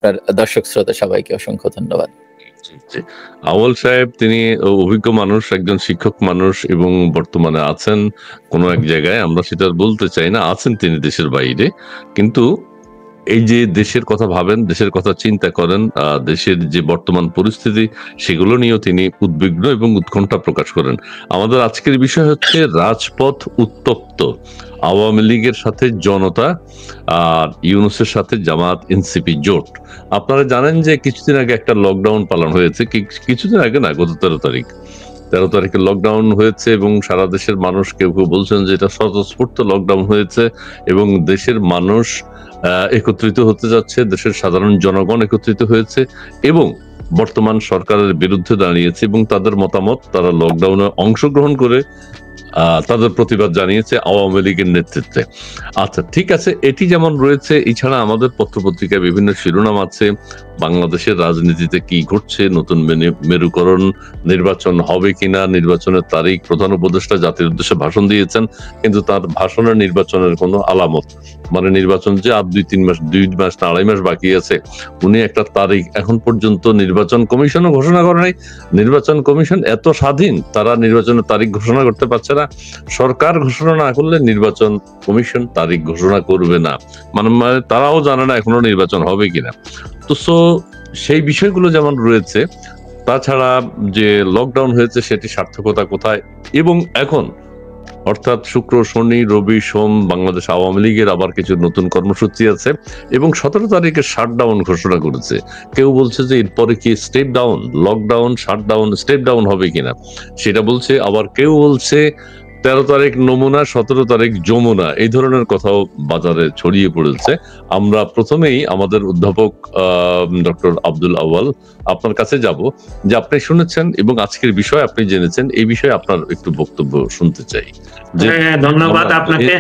আপনার দর্শক শ্রোতা সবাইকে অসংখ্য ধন্যবাদ। আউয়াল সাহেব তিনি অভিজ্ঞ মানুষ, একজন শিক্ষক মানুষ এবং বর্তমানে আছেন কোন এক জায়গায়, আমরা সেটা বলতে চাই না, আছেন তিনি দেশের বাইরে, কিন্তু এই যে দেশের কথা ভাবেন, দেশের কথা চিন্তা করেন, দেশের যে বর্তমান পরিস্থিতি সেগুলো নিয়েও তিনি উদ্বিগ্ন এবং উৎকণ্ঠা প্রকাশ করেন। আমাদের আজকের বিষয় হচ্ছে রাজপথ উত্তপ্ত, আওয়ামী লীগের সাথে জনতা আর ইউনূসের সাথে জামাত এনসিপি জোট। আপনারা জানেন যে কিছুদিন আগে একটা লকডাউন পালন হয়েছে, কিছুদিন আগে না, গত 13 তারিখে লকডাউন হয়েছে এবং সারা দেশের মানুষ কেউ কেউ বলছেন যে এটা স্বতঃস্ফূর্ত লকডাউন হয়েছে এবং দেশের মানুষ একত্রিত হতে যাচ্ছে, দেশের সাধারণ জনগণ একত্রিত হয়েছে এবং বর্তমান সরকারের বিরুদ্ধে দাঁড়িয়েছে এবং তাদের মতামত, তারা লকডাউনে অংশগ্রহণ করে তাদের প্রতিবাদ জানিয়েছে আওয়ামী লীগের নেতৃত্বে। আচ্ছা, ঠিক আছে, এটি যেমন রয়েছে, এছাড়া আমাদের পত্রপত্রিকায় বিভিন্ন শিরোনাম আছে, বাংলাদেশের রাজনীতিতে কি ঘটছে, নতুন মেরুকরণ, নির্বাচন হবে কিনা, নির্বাচনের তারিখ, প্রধান উপদেষ্টা জাতির উদ্দেশ্যে ভাষণ দিয়েছেন, কিন্তু তার ভাষণের নির্বাচনের কোনো আলামত, মানে নির্বাচন যে আর 2 মাস না 2.5 মাস বাকি আছে, উনি একটা তারিখ এখন পর্যন্ত নির্বাচন কমিশনও ঘোষণা করে নাই। নির্বাচন কমিশন এত স্বাধীন, তারা নির্বাচনের তারিখ ঘোষণা করতে পারছে না। সরকার ঘোষণা না করলে নির্বাচন কমিশন তারিখ ঘোষণা করবে না, মানে তারাও জানে না এখনো নির্বাচন হবে কিনা। তো সেই বিষয়গুলো যেমন রয়েছে, তাছাড়া যে লকডাউন হয়েছে সেটি সার্থকতা কোথায়, এবং এখন অর্থাৎ শুক্র, শনি, রবি, সোম বাংলাদেশ আওয়ামী লীগের আবার কিছু নতুন কর্মসূচি আছে এবং 17 তারিখে শাটডাউন ঘোষণা করেছে। কেউ বলছে যে এরপরে কি step down, lockdown, shutdown, step down হবে কিনা সেটা বলছে, আবার কেউ বলছে 13 তারিখ নমুনা, 17 তারিখ যমুনা, এই ধরনের কথাও বাজারে ছড়িয়ে পড়েছে। আমরা প্রথমেই আমাদের অধ্যাপক ডক্টর আব্দুল আউয়াল, আপনার কাছে যাব, যে আপনি শুনেছেন এবং আজকের বিষয় আপনি জেনেছেন, এই বিষয়ে আপনার একটু বক্তব্য শুনতে চাই। ধন্যবাদ আপনাকে।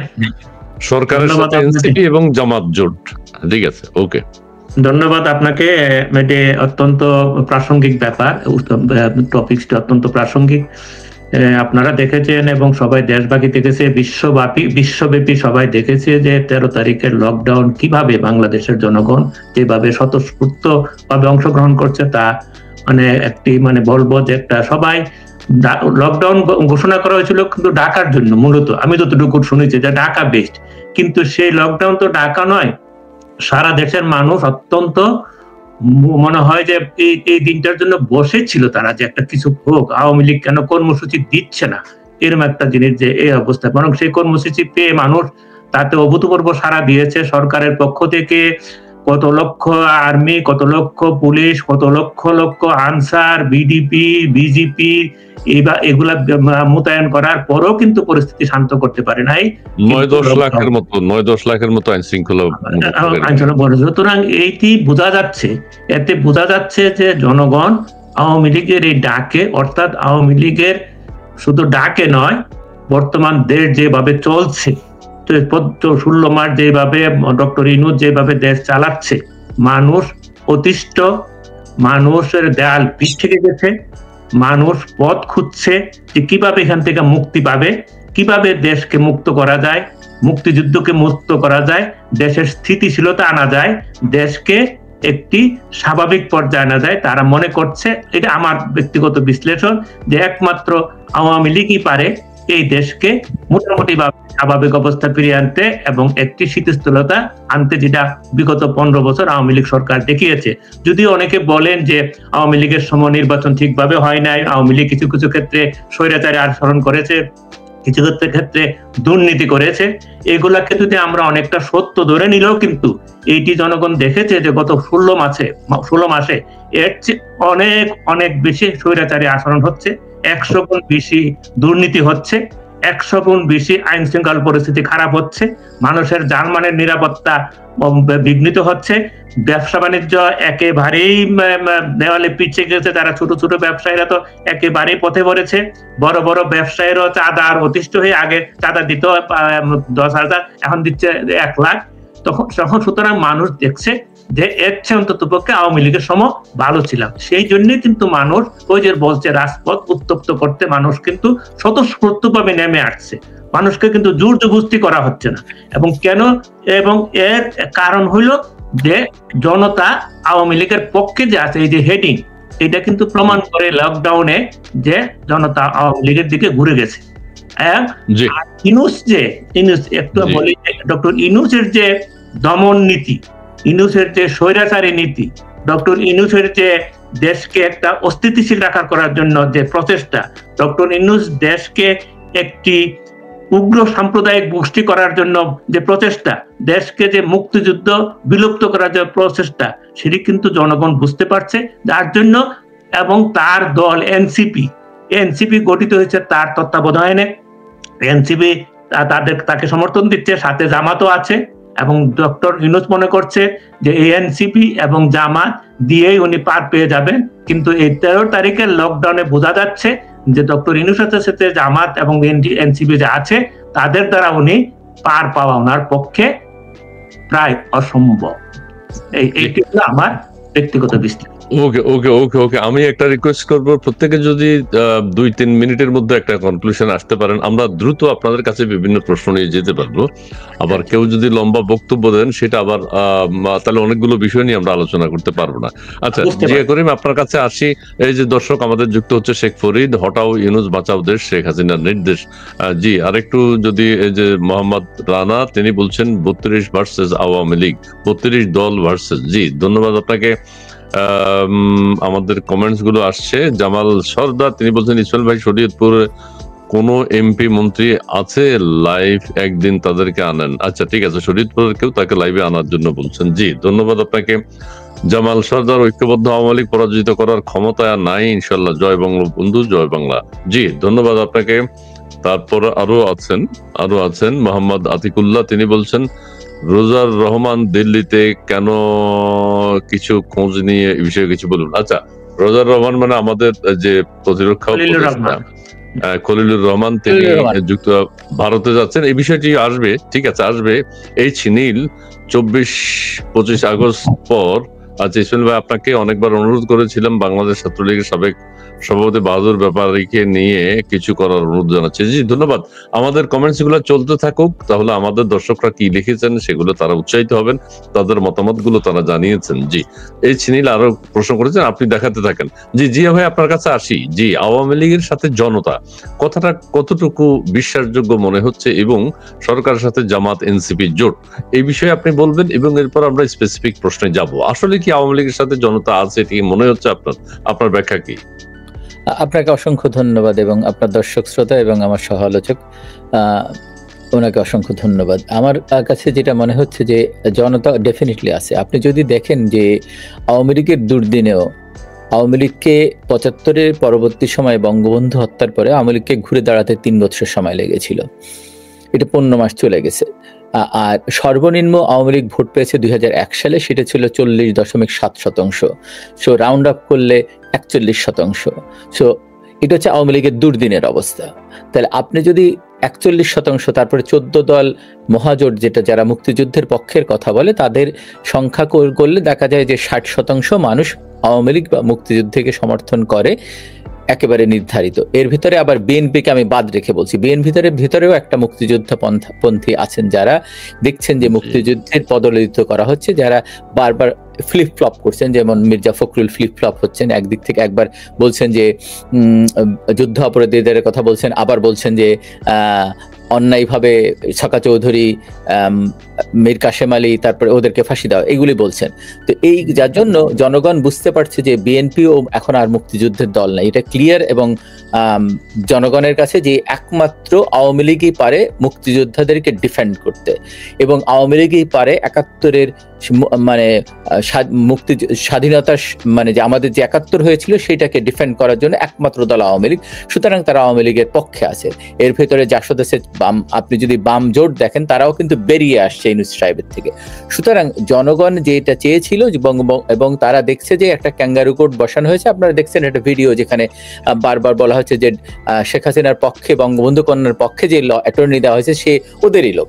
সরকারের সাথে এনসিপি এবং জামাত জোট, ঠিক আছে, ওকে, ধন্যবাদ আপনাকে। এটি অত্যন্ত প্রাসঙ্গিক ব্যাপার, টপিকটি অত্যন্ত প্রাসঙ্গিক। আপনারা দেখেছেন এবং সবাই দেশবাসী দেখেছে, বিশ্বব্যাপী সবাই দেখেছে যে 13 তারিখের লকডাউন কিভাবে বাংলাদেশের জনগণ যেভাবে স্বতঃস্ফূর্ত ভাবে অংশগ্রহণ করছে, তা মানে বলবো যে একটা সবাই লকডাউন ঘোষণা করা হয়েছিল কিন্তু ঢাকার জন্য, মূলত আমি যতটুকু শুনেছি যে ঢাকা বেস্ট, কিন্তু সেই লকডাউন তো ঢাকা নয়, সারা দেশের মানুষ অত্যন্ত মনে হয় যে এই দিনটার জন্য বসেছিল তারা, যে একটা কিছু হোক, আওয়ামী লীগ কেন কর্মসূচি দিচ্ছে না, এরকম একটা জিনিস যে এই অবস্থা। বরং সেই কর্মসূচি পেয়ে মানুষ তাতে অভূতপূর্ব সাড়া দিয়েছে। সরকারের পক্ষ থেকে কত লক্ষ আর্মি, কত লক্ষ পুলিশ, কত লক্ষ আনসার, বিডিপি, বিজেপি এগুলা মোতায়েন করার পরও কিন্তু পরিস্থিতি শান্ত করতে পারে নাই। 9-10 লাখের মতো আইন শৃঙ্খলা। সুতরাং এইটি বোঝা যাচ্ছে, এতে বোঝা যাচ্ছে যে জনগণ আওয়ামী লীগের এই ডাকে, অর্থাৎ আওয়ামী লীগের শুধু ডাকে নয়, বর্তমান দেশ যেভাবে চলছে, 16 মার্চ যেভাবে ডক্টর ইউনূস যেভাবে দেশ চালাচ্ছে, মানুষ অতিষ্ঠ, মানুষের দেয়াল পিঠ থেকে গেছে, মানুষ পথ খুঁজছে যে কিভাবে এখান থেকে মুক্তি পাবে, কিভাবে দেশকে মুক্ত করা যায়, মুক্তিযুদ্ধকে মুক্ত করা যায়, দেশের স্থিতিশীলতা আনা যায়, দেশকে একটি স্বাভাবিক পর্যায়ে আনা যায়। তারা মনে করছে, এটা আমার ব্যক্তিগত বিশ্লেষণ, যে একমাত্র আওয়ামী লীগই পারে এই দেশকে মোটামুটি ভাবে স্বাভাবিক অবস্থা ফিরিয়ে আনতে এবং একটি স্থিতিশীলতা আনতে, যেটা বিগত 15 বছর আওয়ামী লীগ সরকার দেখিয়েছে। যদিও অনেকে বলেন যে আওয়ামী লীগের সময় নির্বাচন ঠিকভাবে হয় নাই, আওয়ামী লীগ কিছু কিছু ক্ষেত্রে স্বৈরাচারী আচরণ করেছে, কিছু ক্ষেত্রে দুর্নীতি করেছে, এগুলাকে যদি আমরা অনেকটা সত্য ধরে নিলেও কিন্তু এইটি জনগণ দেখেছে যে গত 16 মাসে এর চেয়ে অনেক অনেক বেশি স্বৈরাচারী আচরণ হচ্ছে, 100 গুণ বেশি দুর্নীতি হচ্ছে, 100 গুণ বেশি আইন শৃঙ্খলা পরিস্থিতি খারাপ হচ্ছে, মানুষের জানমালের নিরাপত্তা বিঘ্নিত হচ্ছে, ব্যবসা বাণিজ্য একেবারেই দেওয়ালে পিছিয়ে গেছে, তারা ছোট ছোট ব্যবসায়ীরা তো একেবারেই পথে পড়েছে, বড় বড় ব্যবসায়ীরাও চাঁদার অতিষ্ঠ হয়ে, আগে চাঁদা দিত 10,000, এখন দিচ্ছে 1 লাখ। তখন সুতরাং মানুষ দেখছে যে এর চেয়ে অন্তত পক্ষে আওয়ামী লীগের সময় ভালো ছিলাম। সেই জন্যই কিন্তু মানুষ ওই যে বলছে রাজপথ উত্তপ্ত করতে মানুষ কিন্তু স্বতঃস্ফূর্তভাবে নেমে আসছে, মানুষকে কিন্তু জোর জবরদস্তি করা হচ্ছে না। এবং কেন? এবং এর কারণ হইল যে জনতা আওয়ামী লীগের পক্ষে যে আছে, এই যে হেডিং, এটা কিন্তু প্রমাণ করে লকডাউনে যে জনতা আওয়ামী লীগের দিকে ঘুরে গেছে। ইউনূস একটু বলি, ডক্টর ইউনূসের যে দমন নীতি, ইউনূসের যে স্বৈরাচারী নীতি, ডক্টর ইউনূসের যে দেশকে একটা অস্থিতিশীল করার জন্য যে প্রচেষ্টা, ডক্টর ইউনূস দেশকে একটি উগ্র সাম্প্রদায়িক গোষ্ঠী করার জন্য যে প্রচেষ্টা, দেশকে যে মুক্তিযুদ্ধ বিলুপ্ত করার যে প্রচেষ্টা, সেটি কিন্তু জনগণ বুঝতে পারছে। যার জন্য এবং তার দল এনসিপি গঠিত হয়েছে তার তত্ত্বাবধানে। এনসিপি তাকে সমর্থন দিচ্ছে, সাথে জামাতও আছে, এবং ডক্টর ইউনূস মনে করছে যে এই এনসিপি এবং জামাত দিয়েই উনি পার পেয়ে যাবেন। কিন্তু এই 13 তারিখের লকডাউনে বোঝা যাচ্ছে যে ডক্টর ইউনূসের সাথে জামাত এবং এনসিপি যে আছে, তাদের দ্বারা উনি পার পাওয়া ওনার পক্ষে প্রায় অসম্ভব। এইটি হলো আমার ব্যক্তিগত বিশ্লেষণ। ওকে, আমি একটা রিকোয়েস্ট করবো, প্রত্যেকে যদি 2-3 মিনিটের মধ্যে একটা কনক্লুশন আসতে পারেন, আমরা দ্রুত আপনাদের কাছে বিভিন্ন প্রশ্ন নিয়ে যেতে পারবো। আবার কেউ যদি লম্বা বক্তব্য দেন, সেটা আবার তাহলে অনেকগুলো বিষয় নিয়ে আমরা আলোচনা করতে পারবো না। আচ্ছা, জিয়া করিম, আপনার কাছে আসি। এই যে দর্শক আমাদের যুক্ত হচ্ছে, শেখ ফরিদ, হটাও ইউনূস বাঁচাও দেশ, শেখ হাসিনার নির্দেশ। জি, আরেকটু যদি, এই যে মোহাম্মদ রানা, তিনি বলছেন 32 ভার্সেস আওয়ামী লীগ, 32 দল ভার্সেস। জি, ধন্যবাদ আপনাকে। আমাদের কমেন্টস গুলো আসছে। জামাল সরদার, তিনি বলছেন ইসমাইল ভাই, শরীয়তপুর কোন এমপি মন্ত্রী আছে লাইভ, একদিন তাদেরকে আনেন। আচ্ছা, ঠিক আছে, শরীয়তপুরের কেউ তাকে লাইভে আনার জন্য বলছেন। জি, ধন্যবাদ আপনাকে জামাল সরদার। ঐক্যবদ্ধ আওয়ামী লীগ পরাজিত করার ক্ষমতা নাই ইনশাল্লাহ। জয় বঙ্গ বন্ধু, জয় বাংলা। জি, ধন্যবাদ আপনাকে। তারপর আরো আছেন মোহাম্মদ আতিকুল্লাহ, তিনি বলছেন রোজার রহমান দিল্লিতে কেন, কিছু খোঁজ নিয়ে এই বিষয়ে কিছু বলুন। আচ্ছা, রোজার রহমান মানে আমাদের যে প্রতিরক্ষা উপদেষ্টা খলিলুর রহমান, তিনি যুক্ত ভারতে যাচ্ছেন। এই বিষয়টি আসবে, ঠিক আছে, আসবে। এই নীল 24-25 আগস্ট পর। আচ্ছা ইসমাইল ভাই, আপনাকে অনেকবার অনুরোধ করেছিলাম বাংলাদেশ ছাত্রলীগের সাবেক সভাপতি বাহাদুর ব্যাপারীকে নিয়ে কিছু করার অনুরোধ জানাচ্ছি। জি, ধন্যবাদ। আমাদের কমেন্টস গুলো চলতে থাকুক, তাহলে আমাদের দর্শকরা কি লিখেছেন সেগুলো তারা উৎসাহিত হবেন, তাদের মতামত গুলো তারা জানিয়েছেন। জি, এই ছিনিল আরো প্রশ্ন করেছেন, আপনি দেখাতে থাকেন। জি, জিয়া ভাই, আপনার কাছে আসি। জি, আওয়ামী লীগের সাথে জনতা কথাটা কতটুকু বিশ্বাসযোগ্য মনে হচ্ছে, এবং সরকারের সাথে জামাত এনসিপি জোট, এই বিষয়ে আপনি বলবেন, এবং এরপর আমরা স্পেসিফিক প্রশ্নে যাব। আসলে কি আওয়ামী লীগের সাথে জনতা আছে, এটি মনে হচ্ছে আপনার ব্যাখ্যা কি? আপনাকে অসংখ্য ধন্যবাদ, এবং আপনার দর্শক শ্রোতা এবং আমার সহ আলোচক ওনাকে অসংখ্য ধন্যবাদ। আমার কাছে যেটা মনে হচ্ছে যে জনতা ডেফিনেটলি আছে। আপনি যদি দেখেন যে আওয়ামী লীগের দুর্দিনেও আওয়ামী লীগকে 75-এর পরবর্তী সময়ে বঙ্গবন্ধু হত্যার পরে আওয়ামী লীগকে ঘুরে দাঁড়াতে 3 বছর সময় লেগেছিল। এটা 15 মাস চলে গেছে। আর সর্বনিম্ন আওয়ামী লীগ ভোট পেয়েছে 2001 সালে, সেটা ছিল 40.7%। সো রাউন্ড আপ করলে 41%। সো এটা হচ্ছে আওয়ামী লীগের দুর্দিনের অবস্থা। তাহলে আপনি যদি 41%, তারপরে 14 দল মহাজোট, যেটা যারা মুক্তিযুদ্ধের পক্ষের কথা বলে, তাদের সংখ্যা করলে দেখা যায় যে 60% মানুষ আওয়ামী লীগ বা মুক্তিযুদ্ধকে সমর্থন করে, একেবারে নির্ধারিত। এর ভিতরে আবার বিএনপিকে আমি বাদ রেখে বলছি, ভিতরেও একটা মুক্তিযোদ্ধা পন্থী আছেন, যারা দেখছেন যে মুক্তিযুদ্ধের পদদলিত করা হচ্ছে, যারা বারবার ফ্লিপ ফ্লপ করছেন, যেমন মির্জা ফখরুল ফ্লিপ ফ্লপ হচ্ছেন। একদিক থেকে একবার বলছেন যে যুদ্ধ অপরাধীদের কথা বলছেন, আবার বলছেন যে অন্যায়ভাবে ছকা চৌধুরী, মীর কাশেম আলী, তারপরে ওদেরকে ফাঁসি দেওয়া, এগুলি বলছেন। তো এই যার জন্য জনগণ বুঝতে পারছে যে বিএনপিও এখন আর মুক্তিযুদ্ধের দল নাই, এটা ক্লিয়ার। এবং জনগণের কাছে যে একমাত্র আওয়ামী লীগই পারে মুক্তিযোদ্ধাদেরকে ডিফেন্ড করতে, এবং আওয়ামী লীগই পারে 71-এর মানে স্বাধীনতার মানে যে আমাদের যে 71 হয়েছিল সেটাকে ডিফেন্ড করার জন্য একমাত্র দল আওয়ামী লীগ। সুতরাং তারা আওয়ামী লীগের পক্ষে আছে। এর ভেতরে জাসদ আছে, বাম, আপনি যদি বাম জোট দেখেন, তারাও কিন্তু বেরিয়ে আসছে ইউনূস সাহেবের থেকে। সুতরাং জনগণ যেটা চেয়েছিল, এবং তারা দেখছে যে একটা ক্যাঙ্গারু কোর্ট বসানো হয়েছে। আপনারা দেখছেন একটা ভিডিও যেখানে বারবার বলা হচ্ছে যে শেখ হাসিনার পক্ষে, বঙ্গবন্ধু কন্যার পক্ষে যে অ্যাটর্নি দেওয়া হয়েছে সে ওদেরই লোক,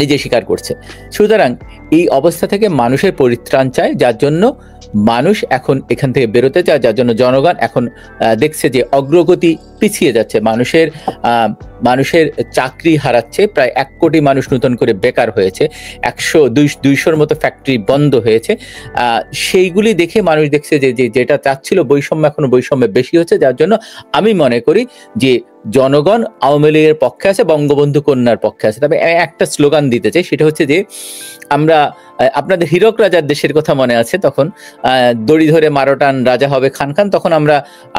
নিজে স্বীকার করছে। সুতরাং এই অবস্থা থেকে মানুষের পরিত্রাণ চায়, যার জন্য মানুষ এখন এখান থেকে বেরোতে চায়, যার জন্য জনগণ এখন দেখছে যে অগ্রগতি পিছিয়ে যাচ্ছে, মানুষের চাকরি হারাচ্ছে, প্রায় 1 কোটি মানুষ নতুন করে বেকার হয়েছে, 100-200-র মতো ফ্যাক্টরি বন্ধ হয়েছে। সেইগুলি দেখে মানুষ দেখছে যে যেটা চাচ্ছিল বৈষম্য, এখনো বৈষম্য বেশি হচ্ছে, যার জন্য আমি মনে করি যে জনগণ আওয়ামী লীগের পক্ষে আছে, বঙ্গবন্ধু কন্যার পক্ষে আছে। তবে একটা স্লোগান দিতে চাই, সেটা হচ্ছে যে আমরা, আপনাদের হীরক রাজার দেশের কথা মনে আছে, তখন দড়ি ধরে মারোটান রাজা হবে খান খান, তখন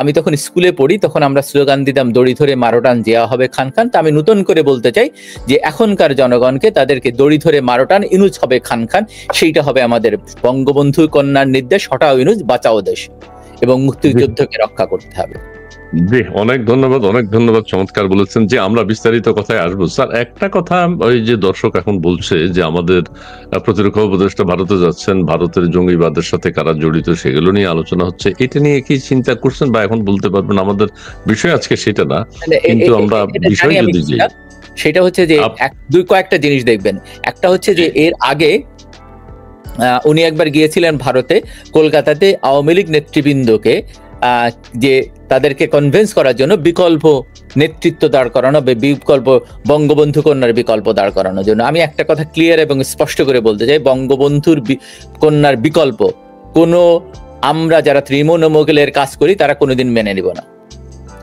আমি তখন স্কুলে পড়ি, তখন আমরা স্লোগান দিতাম দড়ি ধরে মারোটান জিয়া হবে খান খান। তা আমি নতুন করে বলতে চাই যে এখনকার জনগণকে, তাদেরকে দড়ি ধরে মারোটান ইনুজ হবে খান খান, সেইটা হবে আমাদের বঙ্গবন্ধু কন্যার নির্দেশ, হটাও ইনুজ বাঁচাও দেশ, এবং মুক্তিযুদ্ধকে রক্ষা করতে হবে। জি, অনেক ধন্যবাদ, চমৎকার বলেছেন। যে আমরা বিস্তারিত কথায় আসবো স্যার। একটা কথা, ওই যে দর্শক এখন বলছে যে আমাদের প্রতিরক্ষা উপদেষ্টা ভারতে যাচ্ছেন, ভারতের জঙ্গিবাদের সাথে কারা জড়িত সেগুলো নিয়ে আলোচনা হচ্ছে, এটা নিয়ে কি চিন্তা করছেন বা এখন বলতে পারবেন? আমাদের বিষয় আজকে সেটা না, কিন্তু আমরা বিষয় যদি যাই, সেটা হচ্ছে যে কয়েকটা জিনিস দেখবেন। একটা হচ্ছে যে এর আগে উনি একবার গিয়েছিলেন ভারতে, কলকাতাতে আওয়ামী লীগ নেতৃবৃন্দকে যে তাদেরকে কনভিন্স করার জন্য বিকল্প নেতৃত্ব দাঁড় করানো, বিকল্প বঙ্গবন্ধু কন্যার বিকল্প দাঁড় করানোর জন্য। আমি একটা কথা ক্লিয়ার এবং স্পষ্ট করে বলতে চাই, বঙ্গবন্ধুর কন্যার বিকল্প কোনো, আমরা যারা তৃণমূলের কাজ করি তারা কোনোদিন মেনে নিব না,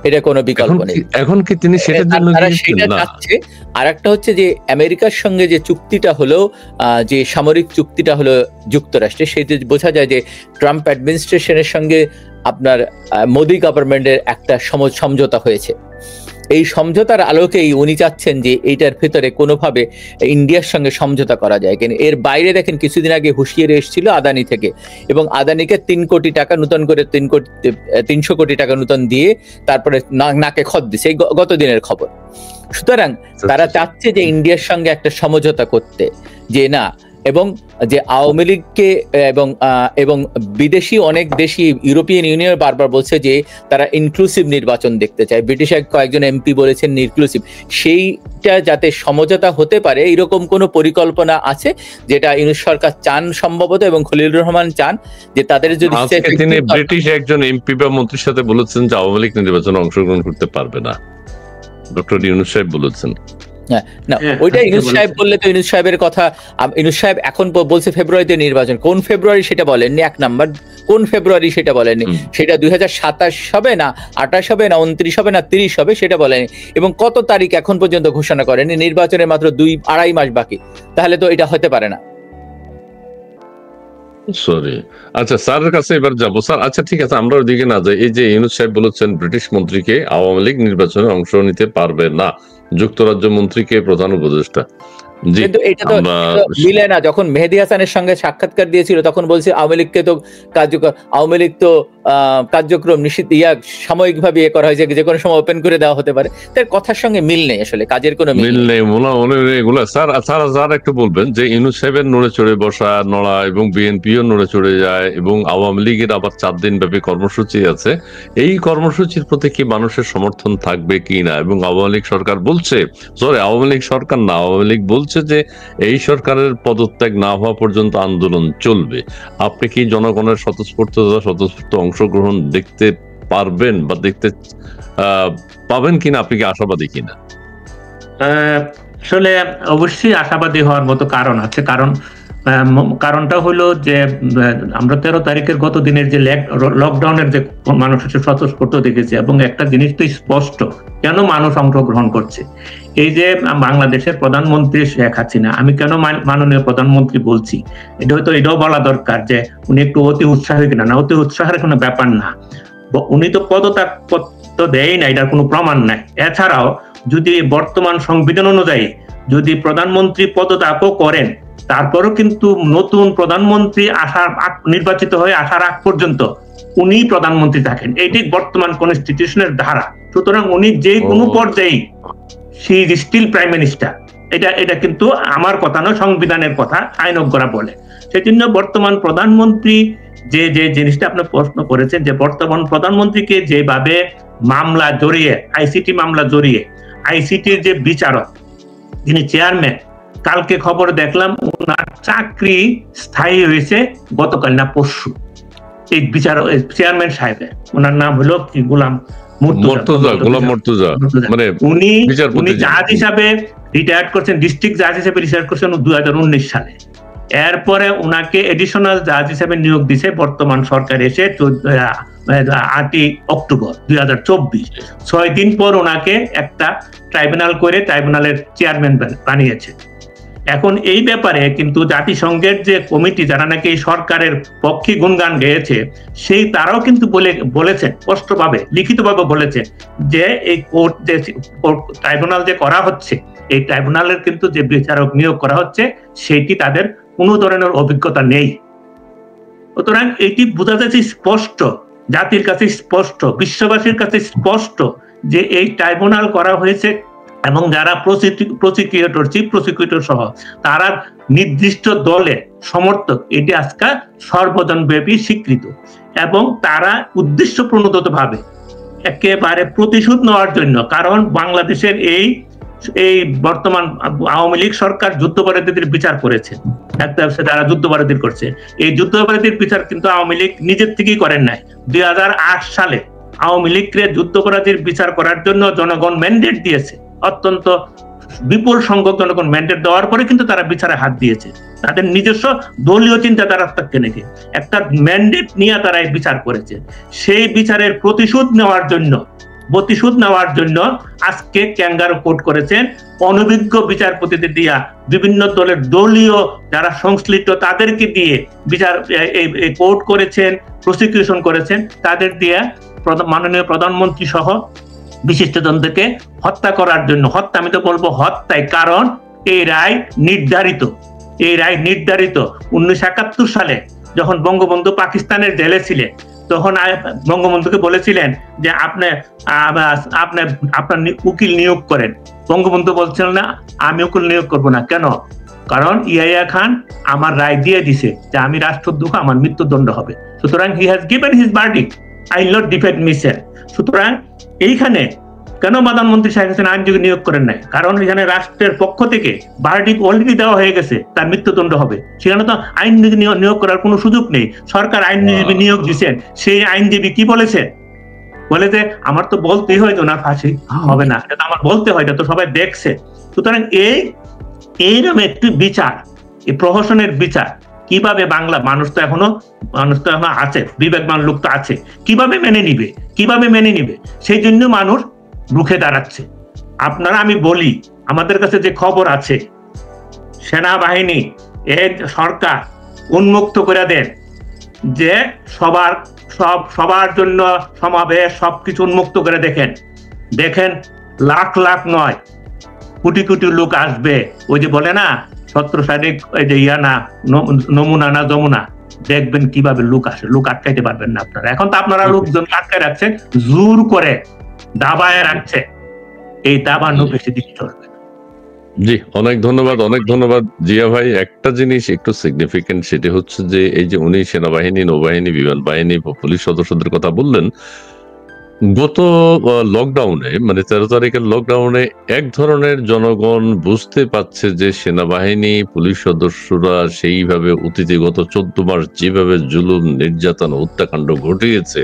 এটা কোনো বিকল্প নেই। এখন কি তিনি সেটার জন্য সেটা চাচ্ছে। আর একটা হচ্ছে যে আমেরিকার সঙ্গে যে চুক্তিটা হলো, যে সামরিক চুক্তিটা হলো যুক্তরাষ্ট্রে, সেটা বোঝা যায় যে ট্রাম্প অ্যাডমিনিস্ট্রেশনের সঙ্গে আপনার মোদি গভর্নমেন্টের একটা সমঝোতা হয়েছে। এই সমঝোতার আলোকেই উনি চাচ্ছেন যে এইটার ভেতরে কোনোভাবে ইন্ডিয়ার সঙ্গে সমঝোতা করা যায় কিনা। এর বাইরে দেখেন কিছুদিন আগে হুঁশিয়ারি এসেছিল আদানি থেকে, এবং আদানিকে 3 কোটি টাকা নতুন করে 300 কোটি টাকা নতুন দিয়ে তারপরে নাকে খত দিছে, এই গত দিনের খবর। সুতরাং তারা চাচ্ছে যে ইন্ডিয়ার সঙ্গে একটা সমঝোতা করতে, যে না, এবং যে আওয়ামী লীগকে এবং বিদেশি অনেক দেশই, ইউরোপিয়ান ইউনিয়ন বারবার বলছে যে তারা ইনক্লুসিভ নির্বাচন দেখতে চায়, ব্রিটিশের কয়েকজন এমপি বলেছেন ইনক্লুসিভ, সেইটা যাতে সমঝোতা হতে পারে এরকম কোনো পরিকল্পনা আছে যেটা ইউনূস সরকার চান সম্ভবত, এবং খলিলুর রহমান চান যে তাদের যদি তিনি ব্রিটিশ একজন এমপি বা মন্ত্রীর সাথে বলেছেন যে আওয়ামী লীগ নির্বাচনে অংশগ্রহণ করতে পারবে না, ডক্টর ইউনূস সাহেব বলেছেন। না, ওইটা ইউনূস সাহেব বললে তো ইউনূস সাহেবের কথা, ইউনূস সাহেব এখন বলছে ফেব্রুয়ারিতে নির্বাচন, কোন ফেব্রুয়ারি সেটা বলেননি, 1 নাম্বার কোন ফেব্রুয়ারি সেটা বলেননি, সেটা 2027 হবে না 28 হবে না 29 হবে না 30 হবে সেটা বলেনি, এবং কত তারিখ এখন পর্যন্ত ঘোষণা করেনি, নির্বাচনের মাত্র 2-2.5 মাস বাকি, তাহলে তো এটা হতে পারে না। সরি, আচ্ছা স্যারের কাছে এবার যাবো। স্যার, আচ্ছা ঠিক আছে, আমরা ওইদিকে না যাই। এই যে ইউনূস সাহেব বলেছেন ব্রিটিশ মন্ত্রীকে আওয়ামী লীগ নির্বাচনে অংশ নিতে পারবে না, যুক্তরাজ্য মন্ত্রীকে প্রধান উপদেষ্টা। কিন্তু এটা তো মিলে না। যখন মেহেদী হাসানের সঙ্গে সাক্ষাৎকার দিয়েছিল তখন বলছে আওয়ামী লীগকে তো আওয়ামী লীগ তো কার্যক্রম নিষিদ্ধ সাময়িকভাবে করা হয়েছে, যে কোনো সময় ওপেন করে দেওয়া হতে পারে। তার কথার সঙ্গে মিল নেই, আসলে কাজের কোনো মিল নেই এগুলো। স্যার একটু বলবেন যে ইউনূস সাহেবের নড়ে চড়ে বসা, নড়া, এবং বিএনপিও নড়ে চড়ে যায়, এবং আওয়ামী লীগের আবার 4 দিন ব্যাপী কর্মসূচি আছে, এই কর্মসূচির প্রতি কি মানুষের সমর্থন থাকবে কি না? এবং আওয়ামী লীগ সরকার বলছে, আওয়ামী লীগ সরকার না, আওয়ামী লীগ বলছে যে এই সরকারের পদত্যাগ না হওয়া পর্যন্ত আন্দোলন চলবে। আপনি কি জনগণের স্বতঃস্ফূর্ত অংশগ্রহণ দেখতে পারবেন বা দেখতে পাবেন কিনা? আপনি কি আশাবাদী কিনা? আসলে অবশ্যই আশাবাদী হওয়ার মতো কারণ আছে। কারণটা হলো যে আমরা 13 তারিখের গত দিনের যে লকডাউনের যে মানুষ স্বতঃস্ফূর্ত দেখেছে, এবং একটা জিনিস তো স্পষ্ট কেন মানুষ অংশগ্রহণ করছে। এই যে বাংলাদেশের প্রধানমন্ত্রী শেখ হাসিনা, আমি কেন মাননীয় প্রধানমন্ত্রী বলছি, এটাও বলা দরকার যে উনি একটু অতি উৎসাহী কিনা। না, অতি উৎসাহের কোনো ব্যাপার না, উনি তো পদত্যাগ দেয় না, এটার কোনো প্রমাণ নাই। এছাড়াও যদি বর্তমান সংবিধান অনুযায়ী যদি প্রধানমন্ত্রী পদত্যাগও করেন, তারপরও কিন্তু নতুন প্রধানমন্ত্রী নির্বাচিত হয়ে আসার আগ পর্যন্ত উনি প্রধানমন্ত্রী থাকেন, এটি বর্তমান কনস্টিটিউশনের ধারা। সুতরাং উনি যে কোনো পর্যায়ে she is still prime minister. এটা কিন্তু আমার কথা নয়, সংবিধানের কথা আইনজ্ঞরা বলে। সেজন্য বর্তমান প্রধানমন্ত্রী যে জিনিসটা আপনি প্রশ্ন করেছেন, যে বর্তমান প্রধানমন্ত্রীকে যেভাবে মামলা জড়িয়ে, আইসিটি মামলা জড়িয়ে, আইসিটির যে বিচারক যিনি চেয়ারম্যান, কালকে খবর দেখলাম ওনার চাকরি স্থায়ী হয়েছে গতকাল না পরশু। এই চেয়ারম্যান সাহেবের, ওনার নাম হলো কি গোলাম মুর্তজা, মানে উনি জাজ হিসাবে রিটায়ার্ড করছেন, ডিস্ট্রিক্ট জাজ হিসেবে রিটায়ার্ড করছেন 2019 সালে। এরপরে ওনাকে এডিশনাল জাজ হিসেবে নিয়োগ দিছে বর্তমান সরকার এসে 8 অক্টোবর 2024। 6 দিন পর ওনাকে একটা ট্রাইব্যুনাল করে ট্রাইব্যুনালের চেয়ারম্যান বানিয়েছে। এখন এই ব্যাপারে কিন্তু জাতিসংঘের যে কমিটি যারা নাকি এই সরকারের পক্ষে গুণগান গেয়েছে, সেই তারাও কিন্তু বলেছেন স্পষ্টভাবে, লিখিতভাবে বলেছেন যে এই কোর্ট যে ট্রাইব্যুনাল যে করা হচ্ছে, এই ট্রাইব্যুনালের কিন্তু যে বিচারক নিয়োগ করা হচ্ছে সেটি তাদের কোনো ধরনের অভিজ্ঞতা নেই। সুতরাং এটি বোঝা যাচ্ছে স্পষ্ট, জাতির কাছে স্পষ্ট, বিশ্ববাসীর কাছে স্পষ্ট যে এই ট্রাইব্যুনাল করা হয়েছে এবং যারা প্রসিকিউটর, চিফ প্রসিকিউটর সহ তারা নির্দিষ্ট দলের সমর্থক, এটি আজকে সর্বজনব্যাপী স্বীকৃত। এবং তারা উদ্দেশ্য প্রণোদিত ভাবে একেবারে প্রতিশোধ নেওয়ার জন্য, কারণ বাংলাদেশের এই বর্তমান আওয়ামী লীগ সরকার যুদ্ধাপরাধীদের বিচার করেছে, যারা যুদ্ধাপরাধী করছে, এই যুদ্ধাপরাধীর বিচার কিন্তু আওয়ামী লীগ নিজের থেকেই করেন নাই। 2008 সালে আওয়ামী লীগকে যুদ্ধাপরাধীর বিচার করার জন্য জনগণ ম্যান্ডেট দিয়েছে, অত্যন্ত বিপুল সংখ্যক জনগণ ম্যান্ডেট দেওয়ার পরে কিন্তু তারা বিচারে হাত দিয়েছে। তাদের নিজস্ব দলীয় চিন্তাধারা থেকে নাকি একটা ম্যান্ডেট নিয়ে তারা এই বিচার করেছে। সেই বিচারের প্রতিশোধ নেওয়ার জন্য আজকে ক্যাঙ্গারু কোর্ট করেছেন, অনভিজ্ঞ বিচারপতিদের দিয়া, বিভিন্ন দলের দলীয় যারা সংশ্লিষ্ট তাদেরকে দিয়ে বিচার কোর্ট করেছেন, প্রসিকিউশন করেছেন, তাদের দিয়ে মাননীয় প্রধানমন্ত্রী সহ বিশিষ্টজনদেরকে হত্যা করার জন্য। হত্যা আমি তো বলবো হত্যায়, কারণ এই রায় নির্ধারিত। 1971 সালে যখন বঙ্গবন্ধু পাকিস্তানের জেলে ছিলেন, তখন বঙ্গবন্ধুকে বলেছিলেন যে আপনি আপনার উকিল নিয়োগ করেন। বঙ্গবন্ধু বলছিলেন না, আমি উকিল নিয়োগ করবো না। কেন? কারণ ইয়াহিয়া খান আমার রায় দিয়ে দিছে যে আমি রাষ্ট্রদ্রোহ, আমার মৃত্যুদণ্ড হবে। সুতরাং he has given his verdict, I will not defend myself. সুতরাং এইখানে কেন প্রধানমন্ত্রী সাহেব আইনজীবী নিয়োগ করেন নাই? কারণ এখানে রাষ্ট্রের পক্ষ থেকে ভার্ডিক্ট অলরেডি দেওয়া হয়ে গেছে, তার মৃত্যুদণ্ড হবে। সেখানে তো আইনজীবী নিয়োগ করার কোনো সুযোগ নেই। সরকার আইনজীবী নিয়োগ দিচ্ছেন, সেই আইনজীবী কি বলেছেন? বলে যে আমার তো বলতেই হয় তো না, ফাঁসি হবে না, এটা তো আমার বলতে হয়, এটা তো সবাই দেখছে। সুতরাং এইরকম একটি বিচার, এই প্রহসনের বিচার কিভাবে মানুষ তো এখনো আছে, বিবেকবান লোক তো আছে, কিভাবে মেনে নিবে? সেই জন্য মানুষ রুখে দাঁড়াচ্ছে। আমি বলি, আমাদের কাছে যে খবর আছে, সেনাবাহিনী সরকার উন্মুক্ত করে দেন যে সবার জন্য সমাবেশ, সবকিছু উন্মুক্ত করে দেখেন লাখ লাখ নয়, কোটি কোটি লোক আসবে। ওই যে বলে না 17 সাইনিক নমুনা না যমুনা, দেখবেন কিভাবে লোক আসে, লোক আটকাইতে পারবেন না আপনারা। এখন তো আপনারা লোকজন আটকায় রাখছেন, জোর করে দাবায় রাখছে, এই দাবানো বেশি দিন চলবে। জি, অনেক ধন্যবাদ জিয়া ভাই। একটা জিনিস একটু সিগনিফিকেন্ট, সেটা হচ্ছে যে এই যে উনি সেনাবাহিনী, নৌবাহিনী, বিমান বাহিনী, পুলিশ সদস্যদের কথা বললেন, গত লকডাউনে মানে 13 তারিখের লকডাউনে এক ধরনের জনগণ বুঝতে পারছে যে সেনাবাহিনী, পুলিশ সদস্যরা সেইভাবে অতীতে গত 14 মাস যেভাবে জুলুম, নির্যাতন, হত্যাকাণ্ড ঘটিয়েছে,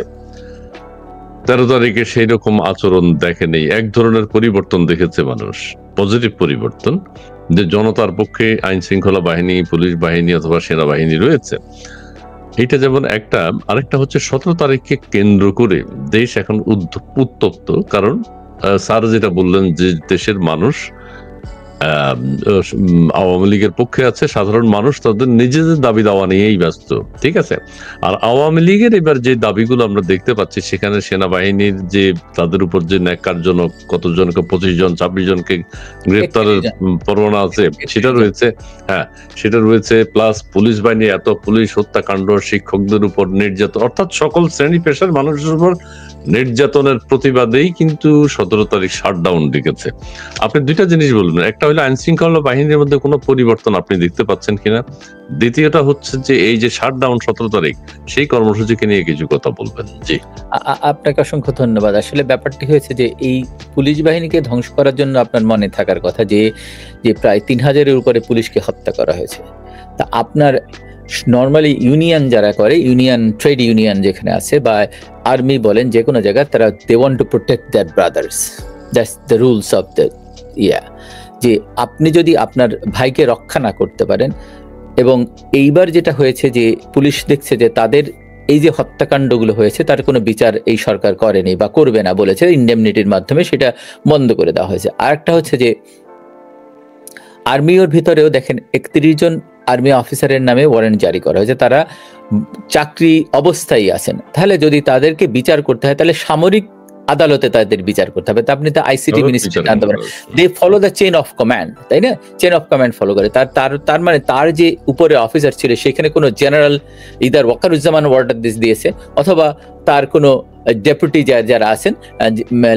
13 তারিখে সেই রকম আচরণ দেখেনি। এক ধরনের পরিবর্তন দেখেছে মানুষ, পজিটিভ পরিবর্তন, যে জনতার পক্ষে আইন শৃঙ্খলা বাহিনী, পুলিশ বাহিনী অথবা সেনাবাহিনী রয়েছে। এটা যেমন একটা, আরেকটা হচ্ছে 17 তারিখকে কেন্দ্র করে দেশ এখন উত্তপ্ত। কারণ স্যার যেটা বললেন যে দেশের মানুষ আওয়ামী লীগের পক্ষে আছে, সাধারণ মানুষ তাদের নিজেদের দাবি দাওয়া নিয়েই ব্যস্ত, ঠিক আছে। আর আওয়ামী লীগের এবার যে দাবিগুলো আমরা দেখতে পাচ্ছি, সেখানে সেনাবাহিনীর যে তাদের উপর যে ন্যাক্কারজনক কতজনকে 25 জন 26 জনকে গ্রেপ্তারের পরোয়ানা আছে সেটা রয়েছে, হ্যাঁ সেটা রয়েছে, প্লাস পুলিশ বাহিনী এত পুলিশ হত্যাকাণ্ড, শিক্ষকদের উপর নির্যাতন, অর্থাৎ সকল শ্রেণী পেশার মানুষের উপর নির্যাতনের প্রতিবাদেই কিন্তু 17 তারিখ শাটডাউন ডেকেছে। আপনি দুইটা জিনিস বলবেন, একটা হলো আইন শৃঙ্খলা বাহিনীর মধ্যে কোনো পরিবর্তন আপনি দেখতে পাচ্ছেন কিনা, দ্বিতীয়টা হচ্ছে যে এই যে শাটডাউন 17 তারিখ, সেই কর্মসূচিকে নিয়ে কিছু কথা বলবেন। জি, আপনাকে অসংখ্য ধন্যবাদ। আসলে ব্যাপারটি হয়েছে যে এই পুলিশ বাহিনীকে ধ্বংস করার জন্য আপনার মনে থাকার কথা যে প্রায় 3000-এর উপরে পুলিশকে হত্যা করা হয়েছে। তা আপনার নর্মালি ইউনিয়ন যারা করে, ইউনিয়ন ট্রেড ইউনিয়ন যেখানে আছে বা আর্মি বলেন যে কোনো জায়গায়, তারা they want to protect their brothers, that's the rules of the যে আপনি যদি আপনার ভাইকে রক্ষা না করতে পারেন। এবং এইবার যেটা হয়েছে যে পুলিশ দেখছে যে তাদের এই যে হত্যাকাণ্ডগুলো হয়েছে তার কোনো বিচার এই সরকার করেনি বা করবে না বলেছে, ইন্ডেমনিটির মাধ্যমে সেটা বন্ধ করে দেওয়া হয়েছে। আর একটা হচ্ছে যে আর্মির ভিতরেও দেখেন 31 জন আর্মি অফিসারের নামে ওয়ারেন্ট জারি করা হয়েছে, তারা চাকরি অবস্থায় আছেন। তাহলে যদি তাদেরকে বিচার করতে হয় তাহলে সামরিক আদালতে তাদের বিচার করতে হবে। তা আপনি তো আইসিটি মিনিস্ট্রি আনতে পারেন, they follow the chain of command, তাই না? চেইন অফ কমান্ড ফলো করে। তার মানে তার যে উপরে অফিসার ছিল সেখানে কোনো জেনারেল ইদার ওয়াকারুজ্জামান অর্ডার দিয়েছে, অথবা তার কোনো ডেপুটি যারা আছেন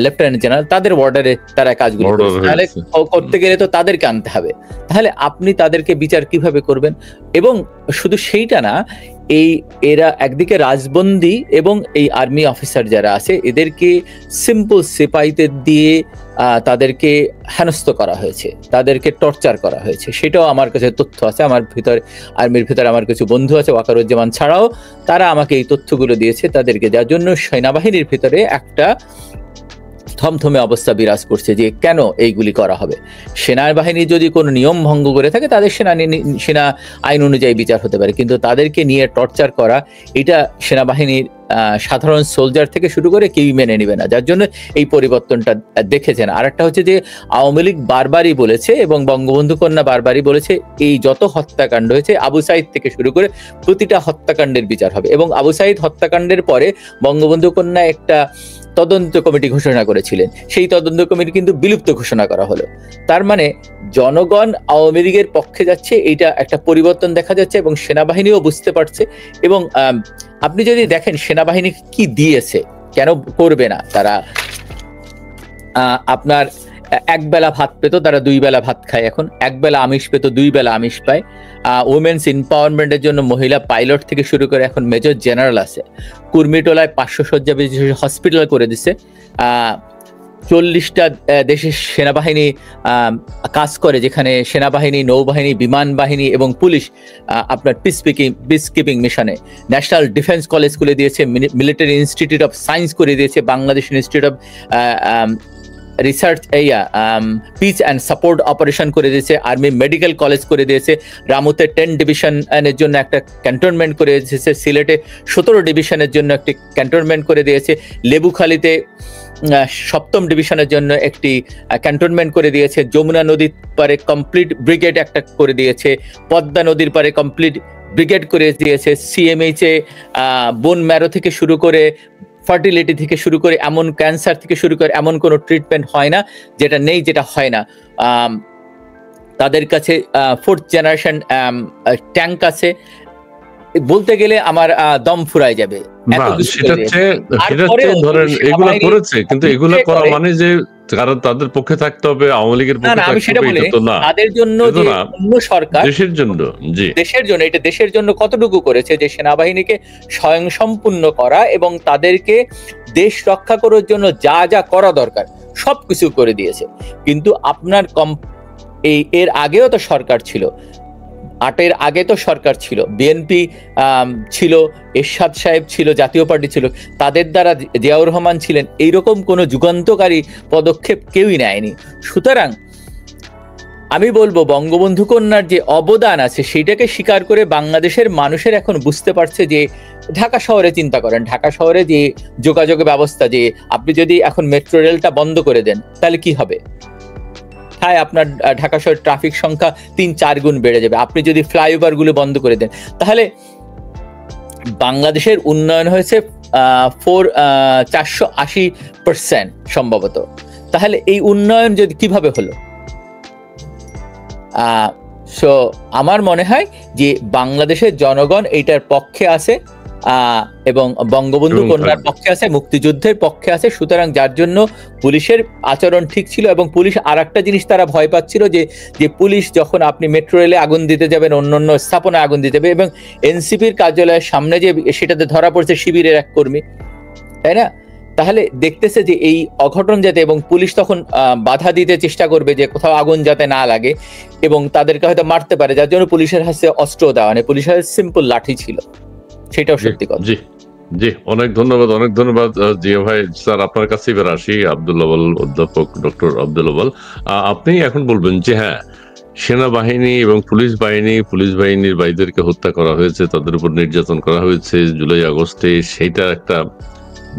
লেফটেন্যান্ট জেনারেল তাদের অর্ডারে তারা কাজগুলো করছে। তাহলে করতে গেলে তো তাদেরকে আনতে হবে। তাহলে আপনি তাদেরকে বিচার কিভাবে করবেন? এবং শুধু সেইটা না, এরা একদিকে রাজবন্দী এবং এই আর্মি অফিসার যারা আছে এদেরকে সিম্পল সিপাহীদের দিয়ে তাদেরকে হেনস্থ করা হয়েছে, তাদেরকে টর্চার করা হয়েছে। সেটাও আমার কাছে তথ্য আছে। আমার আর্মির ভিতরে আমার কিছু বন্ধু আছে ওয়াকারুজ্জামান ছাড়াও, তারা আমাকে এই তথ্যগুলো দিয়েছে তাদেরকে, যার জন্য সেনাবাহিনীর ভিতরে একটা থমথমে অবস্থা বিরাজ করছে যে কেন এইগুলি করা হবে। সেনাবাহিনী যদি কোনো নিয়ম ভঙ্গ করে থাকে তাদের সেনা আইন অনুযায়ী বিচার হতে পারে, কিন্তু তাদেরকে নিয়ে টর্চার করা এটা সেনাবাহিনীর সাধারণ সোলজার থেকে শুরু করে কেউই মেনে নেবে না, যার জন্য এই পরিবর্তনটা দেখেছেন। আর একটা হচ্ছে যে আওয়ামী লীগ বারবারই বলেছে এবং বঙ্গবন্ধু কন্যা বারবারই বলেছে এই যত হত্যাকাণ্ড হয়েছে আবু সাইদ থেকে শুরু করে প্রতিটা হত্যাকাণ্ডের বিচার হবে। এবং আবু সাইদ হত্যাকাণ্ডের পরে বঙ্গবন্ধু কন্যা একটা তদন্ত কমিটি ঘোষণা করেছিলেন, সেই তদন্ত কমিটি কিন্তু বিলুপ্ত ঘোষণা করা হলো। তার মানে জনগণ আওয়ামী লীগের পক্ষে যাচ্ছে, এইটা একটা পরিবর্তন দেখা যাচ্ছে এবং সেনাবাহিনীও বুঝতে পারছে। এবং আপনি যদি দেখেন সেনাবাহিনী কি দিয়েছে, কেন করবে না তারা? আপনার একবেলা ভাত পেত, তারা 2 বেলা ভাত খায় এখন। একবেলা আমিষ পেত, 2 বেলা আমিষ পায়। উমেন্স এম্পাওয়ারমেন্টের জন্য মহিলা পাইলট থেকে শুরু করে এখন মেজর জেনারেল আছে। কুর্মিটোলায় 500 শয্যা বিশিষ্ট হসপিটাল করে দিচ্ছে। 40টা দেশের সেনাবাহিনী কাজ করে, যেখানে সেনাবাহিনী, নৌবাহিনী, বিমান বাহিনী এবং পুলিশ আপনার পিস কিপিং মিশনে। ন্যাশনাল ডিফেন্স কলেজ খুলে দিয়েছে, মিলিটারি ইনস্টিটিউট অফ সায়েন্স করে দিয়েছে, Bangladesh institute of research peace and support operation করে দিয়েছে, আর্মি মেডিকেল কলেজ করে দিয়েছে, রামুতে 10 ডিভিশনের জন্য একটা ক্যান্টনমেন্ট করে দিয়েছে, সিলেটে 17 ডিভিশনের জন্য একটি ক্যান্টনমেন্ট করে দিয়েছে, লেবুখালীতে 7ম ডিভিশনের জন্য একটি ক্যান্টনমেন্ট করে দিয়েছে, যমুনা নদীর পারে কমপ্লিট ব্রিগেড একটা করে দিয়েছে, পদ্মা নদীর পারে কমপ্লিট ব্রিগেড করে দিয়েছে, সিএমএইচে বোন ম্যারো থেকে শুরু করে, ফার্টিলিটি থেকে শুরু করে, এমন ক্যান্সার থেকে শুরু করে এমন কোনো ট্রিটমেন্ট হয় না যেটা নেই, যেটা হয় না। তাদের কাছে 4th জেনারেশন ট্যাঙ্ক আছে। বলতে গেলে আমার দম ফুরায় যাবে। এগুলা করেছে, কিন্তু এগুলা করা মানে যে কারণ তাদের পক্ষে থাকতে হবে, আওয়ামী লীগের পক্ষে থাকতে হবে, তাদের জন্য অন্য সরকার দেশের জন্য এটা দেশের জন্য কতটুকু করেছে যে সেনাবাহিনীকে স্বয়ংসম্পূর্ণ করা এবং তাদেরকে দেশ রক্ষা করার জন্য যা যা করা দরকার সবকিছু করে দিয়েছে। কিন্তু আপনার এর আগেও তো সরকার ছিল, 8-এর আগে তো সরকার ছিল, বিএনপি ছিল, এরশাদ সাহেব ছিল, জাতীয় পার্টি ছিল, তাদের দ্বারা জিয়াউর রহমান ছিলেন, এইরকম কোনো যুগান্তকারী পদক্ষেপ কেউই নেয়নি। সুতরাং আমি বলবো বঙ্গবন্ধু কন্যার যে অবদান আছে সেটাকে স্বীকার করে বাংলাদেশের মানুষের এখন বুঝতে পারছে যে ঢাকা শহরে চিন্তা করেন, ঢাকা শহরে যে যোগাযোগ ব্যবস্থা, যে আপনি যদি এখন মেট্রো রেলটা বন্ধ করে দেন তাহলে কি হবে? হ্যাঁ, আপনার ঢাকা শহরের ট্রাফিক সংখ্যা 3-4 গুণ বেড়ে যাবে। আপনি যদি ফ্লাইওভার গুলো বন্ধ করে দেন তাহলে বাংলাদেশের উন্নয়ন হয়েছে 480% সম্ভবত। তাহলে এই উন্নয়ন যদি কিভাবে হলো? আমার মনে হয় যে বাংলাদেশের জনগণ এইটার পক্ষে আছে এবং বঙ্গবন্ধু কন্যার পক্ষে আছে, মুক্তিযুদ্ধের পক্ষে আছে। সুতরাং যার জন্য পুলিশের আচরণ ঠিক ছিল। এবং পুলিশ আর একটা জিনিস তারা ভয় পাচ্ছিল যে পুলিশ যখন আপনি মেট্রো রেলে আগুন দিতে যাবেন, অন্যান্য স্থাপনায় আগুন দিতে যাবে, এবং এনসিপির কার্যালয়ের সামনে যে সেটাতে ধরা পড়ছে শিবিরের এক কর্মী, তাই না? তাহলে দেখতেছে যে এই অঘটন যাতে, এবং পুলিশ তখন বাধা দিতে চেষ্টা করবে যে কোথাও আগুন যাতে না লাগে, এবং তাদেরকে হয়তো মারতে পারে, যার জন্য পুলিশের হাতে অস্ত্র দেওয়া নেই, পুলিশের হাতে সিম্পল লাঠি ছিল। সেটাও সত্যি কথা। জি জি, অনেক ধন্যবাদ, অনেক ধন্যবাদ জিয়া ভাই। স্যার আপনার কাছে এবার আসি, আব্দুল আউয়াল, অধ্যাপক ডক্টর আব্দুল আউয়াল, আপনি এখন বলবেন যে হ্যাঁ, সেনাবাহিনী এবং পুলিশ বাহিনীর ভাইদেরকে হত্যা করা হয়েছে, তাদের উপর নির্যাতন করা হয়েছে জুলাই আগস্টে, সেইটা একটা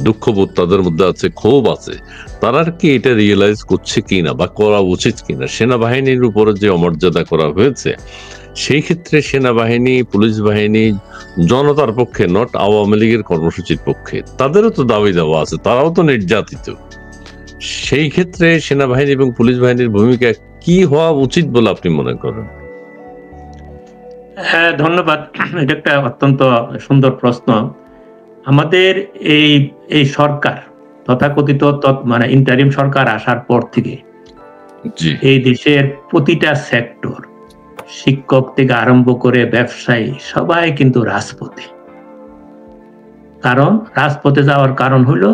দুঃখবোধ তাদের মধ্যে আছে, ক্ষোভ আছে। তারা কি এটা রিয়েলাইজ করছে কিনা বা করা উচিত কিনা? সেনাবাহিনীর উপরে যে অমর্যাদা করা হয়েছে, সেই ক্ষেত্রে সেনাবাহিনী, পুলিশ বাহিনী জনতার পক্ষে, নট আওয়ামী লীগের কর্মসূচির পক্ষে, তাদেরও তো দাবি দেওয়া আছে, তারাও তো নির্যাতিত। সেই ক্ষেত্রে সেনাবাহিনী এবং পুলিশ বাহিনীর ভূমিকা কি হওয়া উচিত বলে আপনি মনে করেন? হ্যাঁ, ধন্যবাদ। এটা একটা অত্যন্ত সুন্দর প্রশ্ন। আমাদের এই সরকার, তথাকথিত মানে ইন্টারিম সরকার আসার পর থেকে এই দেশের প্রতিটা সেক্টর, শিক্ষক থেকে আরম্ভ করে ব্যবসায়ী, সবাই কিন্তু রাজপথে। কারণ রাজপথে যাওয়ার কারণ হলো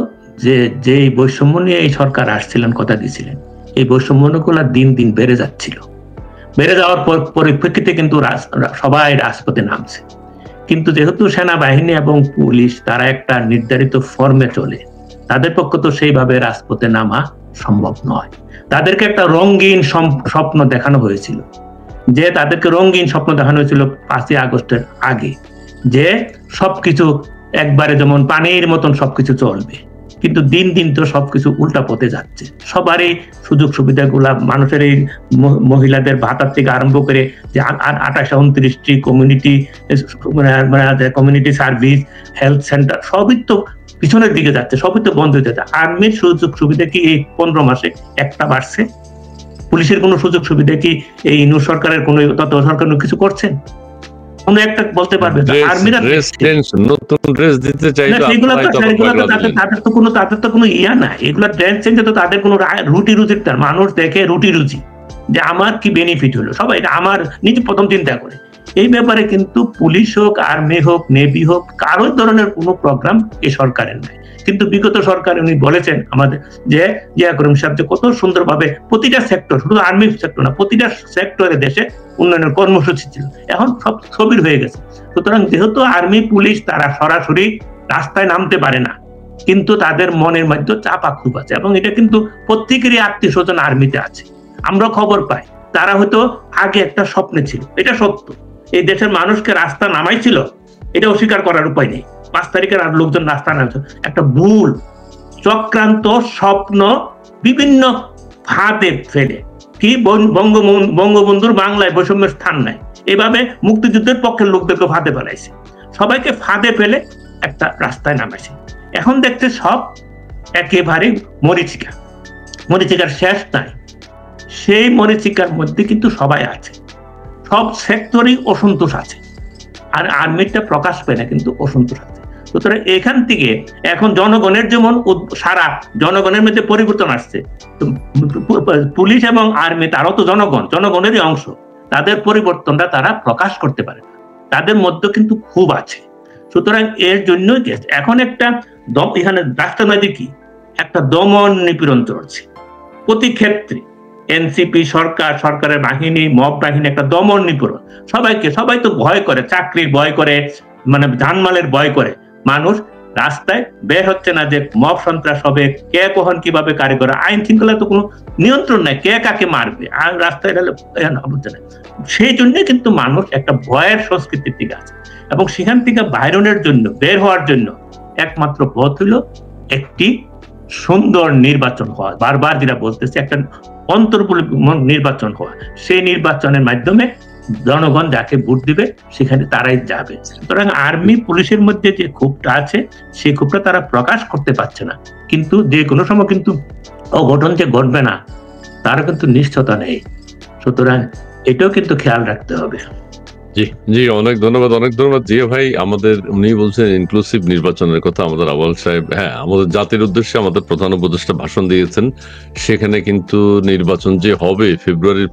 যে বৈষম্য নিয়ে এই সরকার আসছিলেন, কথা দিয়েছিলেন, এই বৈষম্যগুলো দিন দিন বেড়ে যাচ্ছিল। বেড়ে যাওয়ার পরিপ্রেক্ষিতে কিন্তু সবাই রাজপথে নামছে। কিন্তু যেহেতু সেনাবাহিনী এবং পুলিশ তারা একটা নির্ধারিত ফর্মে চলে, তাদের পক্ষে তো সেইভাবে রাজপথে নামা সম্ভব নয়। তাদেরকে একটা রঙিন স্বপ্ন দেখানো হয়েছিল, যে তাদেরকে রঙিন স্বপ্ন দেখানো হয়েছিল 5ই আগস্টের আগে, যে সবকিছু একবারে যেমন পানির মতন সবকিছু চলবে। কিন্তু দিন দিন তো সবকিছু উল্টা পথে যাচ্ছে। সবারই সুযোগ সুবিধাগুলা, মানুষের এই মহিলাদের ভাতার থেকে আরম্ভ করে যে 28-29টি কমিউনিটি সার্ভিস, হেলথ সেন্টার, সবই তো পিছনের দিকে যাচ্ছে, সবই তো বন্ধ হয়ে যাচ্ছে। আর্মির সুযোগ সুবিধা কি এই 15 মাসে একটা বাড়ছে? পুলিশের কোনো সুযোগ সুবিধা কি এই সরকারের কোনো সরকার কিছু করছেন? কোনো একটা বলতে পারবে? আর্মিরা নতুন ড্রেস দিতে চাইলে তাদের তো কোনো ইয়া না, এগুলো ড্রেস চেঞ্জে তো তাদের কোনো রুটি রুজির, তার মানুষ দেখে রুটি রুজি, যে আমার কি বেনিফিট হলো, সবাই আমার নিজে প্রথম চিন্তা করে। এই ব্যাপারে কিন্তু পুলিশ হোক, আর্মি হোক, নেভি হোক, কারো ধরনের কোনো প্রোগ্রাম এই সরকারের নাই। কিন্তু বিগত সরকার উনি বলেছেন আমাদের যে জিয়া করিম সাহেব, যে কত সুন্দরভাবে প্রতিটা সেক্টর, শুধু আর্মি সেক্টর না, প্রতিটা সেক্টরে দেশে উন্নয়নের কর্মসূচি ছিল, এখন সব স্থবির হয়ে গেছে। সুতরাং যেহেতু আর্মি পুলিশ তারা সরাসরি রাস্তায় নামতে পারে না, কিন্তু তাদের মনের মধ্যে চাপা ক্ষোভ আছে, এবং এটা কিন্তু প্রত্যেকেরই আত্মীয় স্বজন আর্মিতে আছে। আমরা খবর পাই তারা হয়তো আগে একটা স্বপ্নে ছিল, এটা সত্য, এই দেশের মানুষকে রাস্তা নামাইছিল, এটা অস্বীকার করার উপায় নেই। 5 তারিখের আর লোকজন রাস্তা নামছে, একটা ভুল চক্রান্ত স্বপ্ন বিভিন্ন ফাঁদে ফেলে, কি বঙ্গবন্ধুর বাংলায় বৈষম্যের স্থান নাই, এভাবে মুক্তিযুদ্ধের পক্ষের লোকদেরকে ফাঁদে ফেলাইছে, সবাইকে ফাঁদে ফেলে একটা রাস্তায় নামাইছে। এখন দেখতে সব একেবারে মরিচিকার শেষ নাই। সেই মরিচিকার মধ্যে কিন্তু সবাই আছে, সব সেক্টরেই অসন্তোষ আছে, আর আর্মিটা প্রকাশ পায় না, কিন্তু অসন্তোষ আছে। সুতরাং এখান থেকে এখন জনগণের যেমন সারা, জনগণের মধ্যে পরিবর্তন আসছে। পুলিশ এবং আর্মি তারাও তো জনগণেরই অংশ, তাদের পরিবর্তনটা তারা প্রকাশ করতে পারে না, তাদের মধ্যে কিন্তু খুব আছে। সুতরাং এর জন্যই এখন একটা এখানে রাষ্ট্রনৈতিক কি একটা দমন নিপীড়ন চলছে প্রতি ক্ষেত্রে। এনসিপি সরকারের বাহিনী, মব বাহিনী, একটা দমন নিপীড়ন, সবাই তো ভয় করে, চাকরির ভয় করে, মানে জানমালের ভয় করে, মানুষ রাস্তায় বের হচ্ছে না, যে মব সন্ত্রাস হবে, কে কখন কিভাবে কারি করে, আইন শৃঙ্খলা তো কোনো নিয়ন্ত্রণ নাই, কে কাকে মারবে, আর রাস্তায় হচ্ছে না। সেই জন্য কিন্তু মানুষ একটা ভয়ের সংস্কৃতির দিকে আছে, এবং সেখান থেকে বের হওয়ার জন্য একমাত্র পথ হলো একটি সুন্দর নির্বাচন হওয়া, বারবার যেটা বলতেছে, একটা অন্তর্ভুক্ত নির্বাচন হওয়া। সেই নির্বাচনের মাধ্যমে জনগণ যাকে ভোট দিবে সেখানে তারাই যাবে। সুতরাং আর্মি পুলিশের মধ্যে যে ক্ষোভটা আছে, সেই ক্ষোভটা তারা প্রকাশ করতে পারছে না, কিন্তু যে কোনো সময় কিন্তু অঘটন যে ঘটবে না তার কিন্তু নিশ্চয়তা নেই। সুতরাং এটাও কিন্তু খেয়াল রাখতে হবে। জি জি, অনেক ধন্যবাদ জিয়া ভাই। উনি বলছেন ইনক্লুসিভ নির্বাচনের কথা। আমাদের আউয়াল সাহেব, হ্যাঁ, আমাদের জাতির উদ্দেশ্যে আমাদের প্রধান উপদেষ্টা ভাষণ দিয়েছেন, সেখানে কিন্তু নির্বাচন যে হবে ফেব্রুয়ারির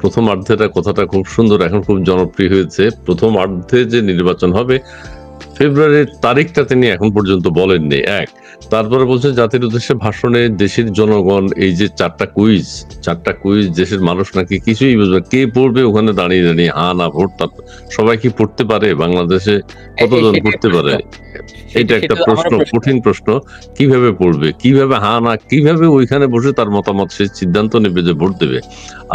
প্রথমার্ধেটা কথাটা খুব সুন্দর, এখন খুব জনপ্রিয় হয়েছে। প্রথমার্ধে যে নির্বাচন হবে ফেব্রুয়ারির তারিখটা তিনি এখন পর্যন্ত বলেননি। এক, তারপরে বলছে জাতির উদ্দেশ্যে ভাষণে দেশের জনগণ এই যে 4টা কুইজ দেশের মানুষ নাকি কিছুই বুঝবে, কে পড়বে ওখানে দাঁড়িয়ে দাঁড়িয়ে হা না ভোট, সবাই কি পড়তে পারে, বাংলাদেশে কতজন পড়তে পারে? এটা একটা প্রশ্ন, কঠিন প্রশ্ন। কিভাবে পড়বে, কিভাবে হা না, কিভাবে ওইখানে বসে তার মতামত সে সিদ্ধান্ত নেবে যে ভোট দেবে?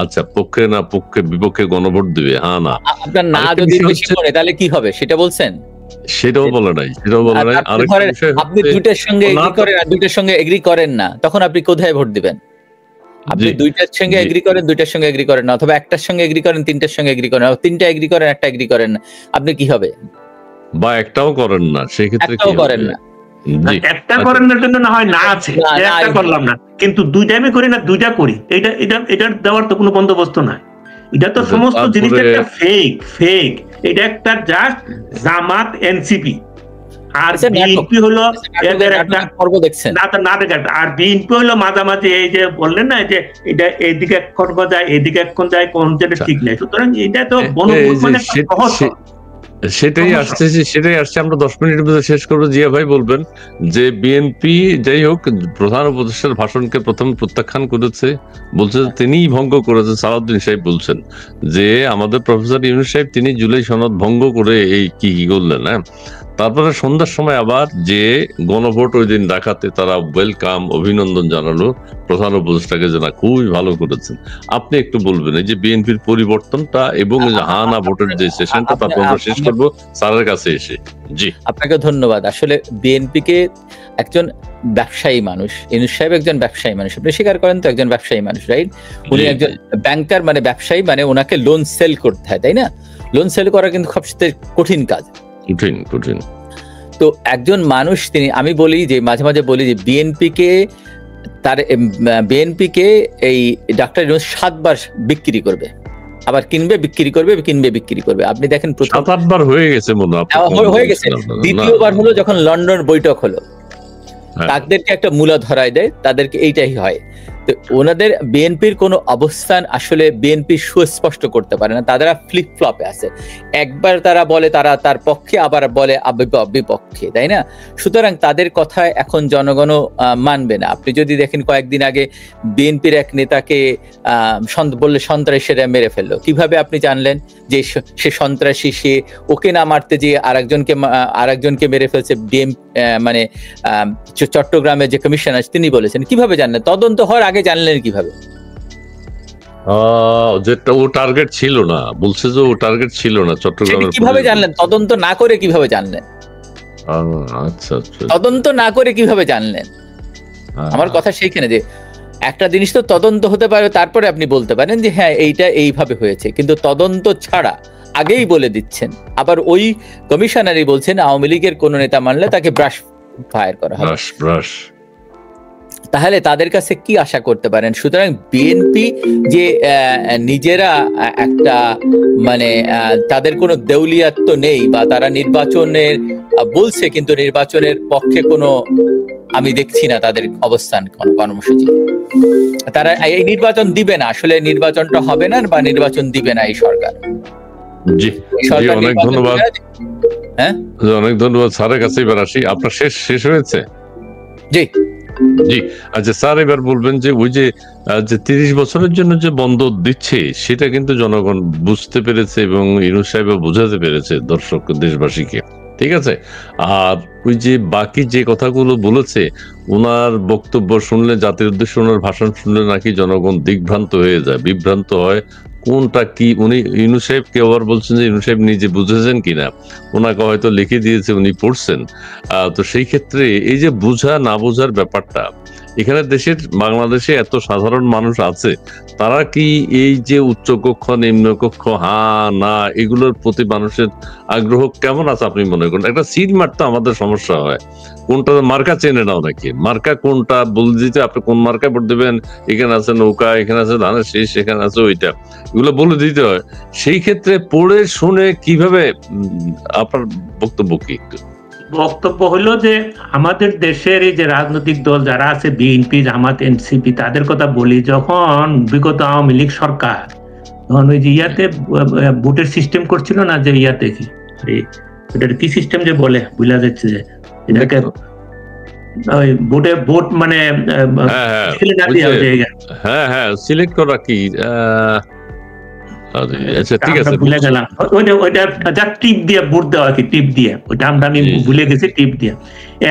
আচ্ছা, পক্ষে না পক্ষে বিপক্ষে গণভোট দিবে, হা না। আপনার না যদি বেশি পড়ে তাহলে কি হবে সেটা বলছেন? সেটাও বলে নাই। আপনি দুইটার সঙ্গে এগ্রি করেন আর দুইটার সঙ্গে এগ্রি করেন না, তখন আপনি কোথায় ভোট দিবেন? আপনি দুইটার সঙ্গে এগ্রি করেন, দুইটার সঙ্গে এগ্রি করেন না, অথবা একটার সঙ্গে এগ্রি করেন, তিনটার সঙ্গে এগ্রি করেন, তিনটা এগ্রি করেন, একটা এগ্রি করেন না, আপনি কি হবে? বা একটাও করেন না, সেক্ষেত্রে একটাও করেন না। একটা করেন না জন্য না হয় না আছে, একটা করলাম না, কিন্তু দুইটা আমি করি না, দুইটা করি, এটা দেওয়ার তো কোনো বন্দোবস্ত নাই। এটা তো সমস্ত জিনিস একটা ফেক। এটা একটা জাস্ট জামাত এনসিপি আর বিএনপি হলো এদের একটা পর্ব দেখছেন, নাটক একটা, আর বিএনপি হলো মাঝামাঝি এই যে বললেন না যে এটা এইদিকে এখন যায় এদিকে এখন যায়, কোন যেটা ঠিক নাই। সুতরাং এটা তো মানে সহজ। সেটাই আসছে। আমরা 10 মিনিটের মধ্যে শেষ করবো। জিয়া ভাই বলবেন যে বিএনপি যাই হোক প্রধান উপদেষ্টার ভাষণকে প্রথম প্রত্যাখ্যান করেছে, বলছে তিনিই ভঙ্গ করেছেন। সালাউদ্দিন সাহেব বলছেন যে আমাদের প্রফেসর ইউনূস সাহেব তিনি জুলাই সনদ ভঙ্গ করে এই কি করলেন। হ্যাঁ, তারপরে সন্ধ্যার সময় আবার যে গণভোট ওই দিন ডাকাতে তারা ওয়েলকাম, অভিনন্দন জানালো প্রধান উপদেষ্টাকে, জানা খুবই ভালো করেছেন। আপনি একটু বলবেন এই যে বিএনপির পরিবর্তনটা এবং হা না ভোটের যে সেশনটা, তারপর আমরা শেষ করবো স্যারের কাছে এসে। জি, আপনাকে ধন্যবাদ। আসলে বিএনপিকে একজন ব্যবসায়ী মানুষ, ইউনূস সাহেব একজন ব্যবসায়ী মানুষ, আপনি স্বীকার করেন তো একজন ব্যবসায়ী মানুষ, রাইট? উনি একজন ব্যাংকার, মানে ব্যবসায়ী, মানে ওনাকে লোন সেল করতে হয়, তাই না? লোন সেল করা কিন্তু সবচেয়ে কঠিন কাজ, কঠিন। তো একজন মানুষ তিনি, আমি বলি যে মাঝে মাঝে বলি যে বিএনপিকে এই ডাক্তার ইউনূস 7 বার বিক্রি করবে, আবার কিনবে বিক্রি করবে। আপনি দেখেন প্রথম 7-8 বার হয়ে গেছে মনে হয়, হয়ে গেছে। দ্বিতীয়বার হলো যখন লন্ডন বৈঠক হলো, তাদেরকে একটা মূলা ধরায় দেয়, তাদেরকে এইটাই হয়। তো ওনাদের বিএনপির কোনো অবস্থান আসলে বিএনপি সুস্পষ্ট করতে পারে না, তারা ফ্লিপ ফ্লপে আছে। একবার তারা বলে তারা তার পক্ষে, আবার বলে বিপক্ষে, তাই না? সুতরাং তাদের কথায় এখন জনগণও মানবে না। আপনি যদি দেখেন কয়েকদিন আগে বিএনপির এক নেতাকে বললে সন্ত্রাসীরা মেরে ফেললো, কিভাবে আপনি জানলেন যে সে সন্ত্রাসী? সে ওকে না মারতে যে আরেকজনকে মেরে ফেলছে। মানে চট্টগ্রামের যে কমিশনার তিনি বলেছেন, কিভাবে জানলেন? তদন্ত হওয়ার আগে জানলেন কিভাবে? যেটা ও টার্গেট ছিল না, বলছে যে ও টার্গেট ছিল না চট্টগ্রামের। কিভাবে জানলেন? তদন্ত না করে কিভাবে জানলেন? আচ্ছা, তদন্ত না করে কিভাবে জানলেন? আমার কথা সেইখানে যে একটা জিনিস তো তদন্ত হতে পারে, তারপরে আপনি বলতে পারেন যে হ্যাঁ এইটা এইভাবে হয়েছে, কিন্তু তদন্ত ছাড়া আগেই বলে দিচ্ছেন। আবার ওই কমিশনারই বলছেন আওয়ামী লীগের কোন নেতা মানলে তাকে ব্রাশ ফায়ার করা হবে। তাহলে তাদের কাছে কি আশা করতে পারেন? সুতরাং বিএনপি যে নিজেরা একটা মানে তাদের কোনো দেউলিয়াত্ব নেই, বা তারা নির্বাচনের বলছে কিন্তু নির্বাচনের পক্ষে কোনো আমি দেখছি না তাদের অবস্থান, কোনো কর্মসূচি। তারা এই নির্বাচন দিবে না, আসলে নির্বাচনটা হবে না বা নির্বাচন দিবে না এই সরকার। জি, অনেক ধন্যবাদ। হ্যাঁ, অনেক ধন্যবাদ স্যারের কাছে। এবার আসি, আপনার শেষ হয়েছে? জি। আচ্ছা স্যার, এবার বলবেন যে ওই যে 30 বছরের জন্য যে বন্ধ দিচ্ছে সেটা কিন্তু জনগণ বুঝতে পেরেছে এবং ইউনূস সাহেব বোঝাতে পেরেছে দর্শক দেশবাসীকে, ঠিক আছে? আর ওই যে বাকি যে কথাগুলো বলেছে, ওনার বক্তব্য শুনলে, জাতির উদ্দেশ্যে ওনার ভাষণ শুনলে নাকি জনগণ দিগ্ভ্রান্ত হয়ে যায়, বিভ্রান্ত হয়। কোনটা কি উনি ইউনূস সাহেব কে আবার বলছেন যে ইউনূস সাহেব নিজে বুঝেছেন কিনা, ওনাকে হয়তো লিখে দিয়েছে, উনি পড়ছেন। তো সেই ক্ষেত্রে এই যে বুঝা না বোঝার ব্যাপারটা, এখানে দেশের বাংলাদেশে এত সাধারণ মানুষ আছে, তারা কি এই যে উচ্চকক্ষ নিম্নকক্ষ হা না এগুলোর প্রতি মানুষের আগ্রহ কেমন আছে আপনি মনে করেন? একটা সিট মারতে আমাদের সমস্যা হয়, কোনটা মার্কা চেনে নাও নাকি, মার্কা কোনটা বলে দিতে, আপনি কোন মার্কায় ভোট দেবেন, এখানে আছে নৌকা, এখানে আছে ধানের শীষ, এখানে আছে ওইটা, এগুলো বলে দিতে হয়। সেই ক্ষেত্রে পড়ে শুনে কিভাবে, আপনার বক্তব্য কি? একটু বক্তব্য হলো যে আমাদের দেশের এই যে রাজনৈতিক দল যারা আছে, বিএনপি, জামাত, এনসিপি, তাদের কথা বলি। যখন বিগত আওয়ামী লীগ সরকার তখন ওই যে ইয়াতে ভোটের সিস্টেম করছিল না, যে ইয়াতে কি এটা কি সিস্টেম যে বলে বুঝা যাচ্ছে যে এটাকে ওই ভোট মানে হ্যাঁ সিলেক্ট করা কি আচ্ছা ঠিক আছে ভুলে গেলাম ওইটা টিপ দিয়ে ভোট দেওয়া কি টিপ দিয়ে ওইটা আমি ভুলে গেছি টিপ দিয়ে।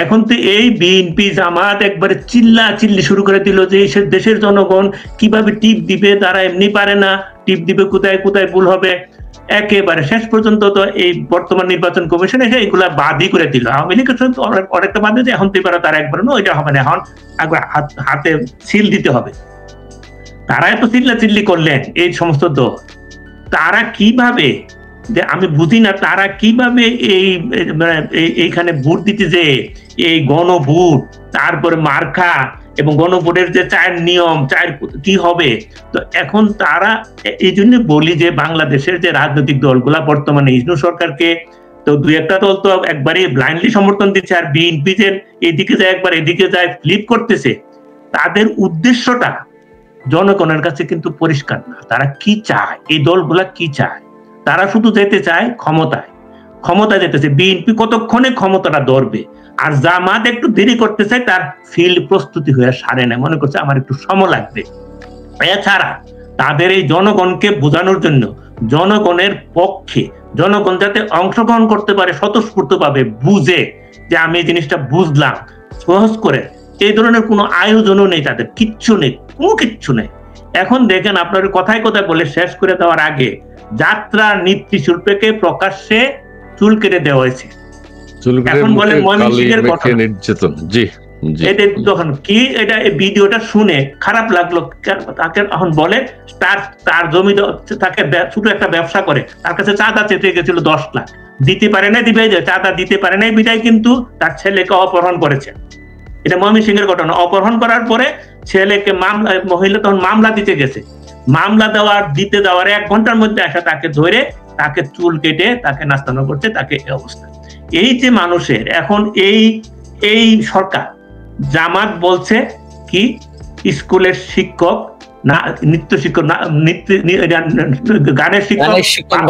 এখন তো এই বিএনপি জামাত একবারে চিল্লি শুরু করে দিল যে দেশের জনগণ কিভাবে টিপ দিবে, তারা এমনি পারে না, টিপ দিবে কোথায় কোথায় ভুল হবে। একেবারে শেষ পর্যন্ত তো এই বর্তমান নির্বাচন কমিশন এসে এগুলা বাদই করে দিল। আওয়ামী লীগের অনেকটা বাদ দিয়ে এখন তো তারা একবার না ওইটা হবে না, এখন একবার হাতে সিল দিতে হবে। তারা এত চিল্লি করলেন এই সমস্ত দল, তারা কিভাবে যে আমি বুঝি না তারা কিভাবে এইখানে ভোট দিতে যে এই গণভোট তারপরে মার্কা এবং গণভোটের যে চায়ের নিয়ম চায়ের কি হবে। তো এখন তারা এই জন্য বলি যে বাংলাদেশের যে রাজনৈতিক দলগুলা বর্তমানে ইসনু সরকারকে তো দুই একটা দল তো একবারে ব্লাইন্ডলি সমর্থন দিচ্ছে, আর বিএনপি যে এদিকে যায় একবার এদিকে যায় ফ্লিপ করতেছে। তাদের উদ্দেশ্যটা জনগণের কাছে কিন্তু পরিষ্কার না, তারা কি চায়, এই দলগুলা কি চায়। তারা শুধু যেতে চায় ক্ষমতায় যেতেছে। বিএনপি কতক্ষণে ক্ষমতাটা ধরবে, আর জামাত একটু দেরি করতে চায়, তার ফিল্ড প্রস্তুতি হয়ে সারে না, মনে করছে আমার একটু সময় লাগবে। এছাড়া তাদের এই জনগণকে বোঝানোর জন্য, জনগণের পক্ষে, জনগণ যাতে অংশগ্রহণ করতে পারে স্বতঃস্ফূর্তভাবে, বুঝে যে আমি এই জিনিসটা বুঝলাম সহজ করে, এই ধরনের কোনো আয়োজনও নেই, তাদের কিচ্ছু নেই, কোনো কিচ্ছু নেই। এখন দেখেন আপনার কথায় কথায় বলে শেষ করে দেওয়ার আগে যাত্রা নৃত্যশিল্পীকে প্রকাশ্যে চুল কেটে দেওয়া হয়েছে। এখন বলে ময়মনসিংহের ঘটনা, এটা যখন কি এটা ভিডিওটা শুনে খারাপ লাগলো। তাকে এখন বলে তার জমি তাকে ছোট একটা ব্যবসা করে, তার কাছে চাঁদা চেতে গেছিল 10 লাখ, দিতে পারে নাই, চাঁদা দিতে পারে নাই বিদায় কিন্তু তার ছেলেকে অপহরণ করেছে। এটা ময়মনসিংহের ঘটনা। অপহরণ করার পরে ছেলেকে মহিলা তখন মামলা দিতে গেছে, মামলা দিতে দেওয়ার 1 ঘন্টার মধ্যে আসা তাকে ধরে তাকে চুল কেটে তাকে নাস্তানো করছে, তাকে এই অবস্থা। এই যে মানুষের এখন এই সরকার জামাত বলছে কি স্কুলের শিক্ষক না, নৃত্য শিক্ষক না, গানের শিক্ষক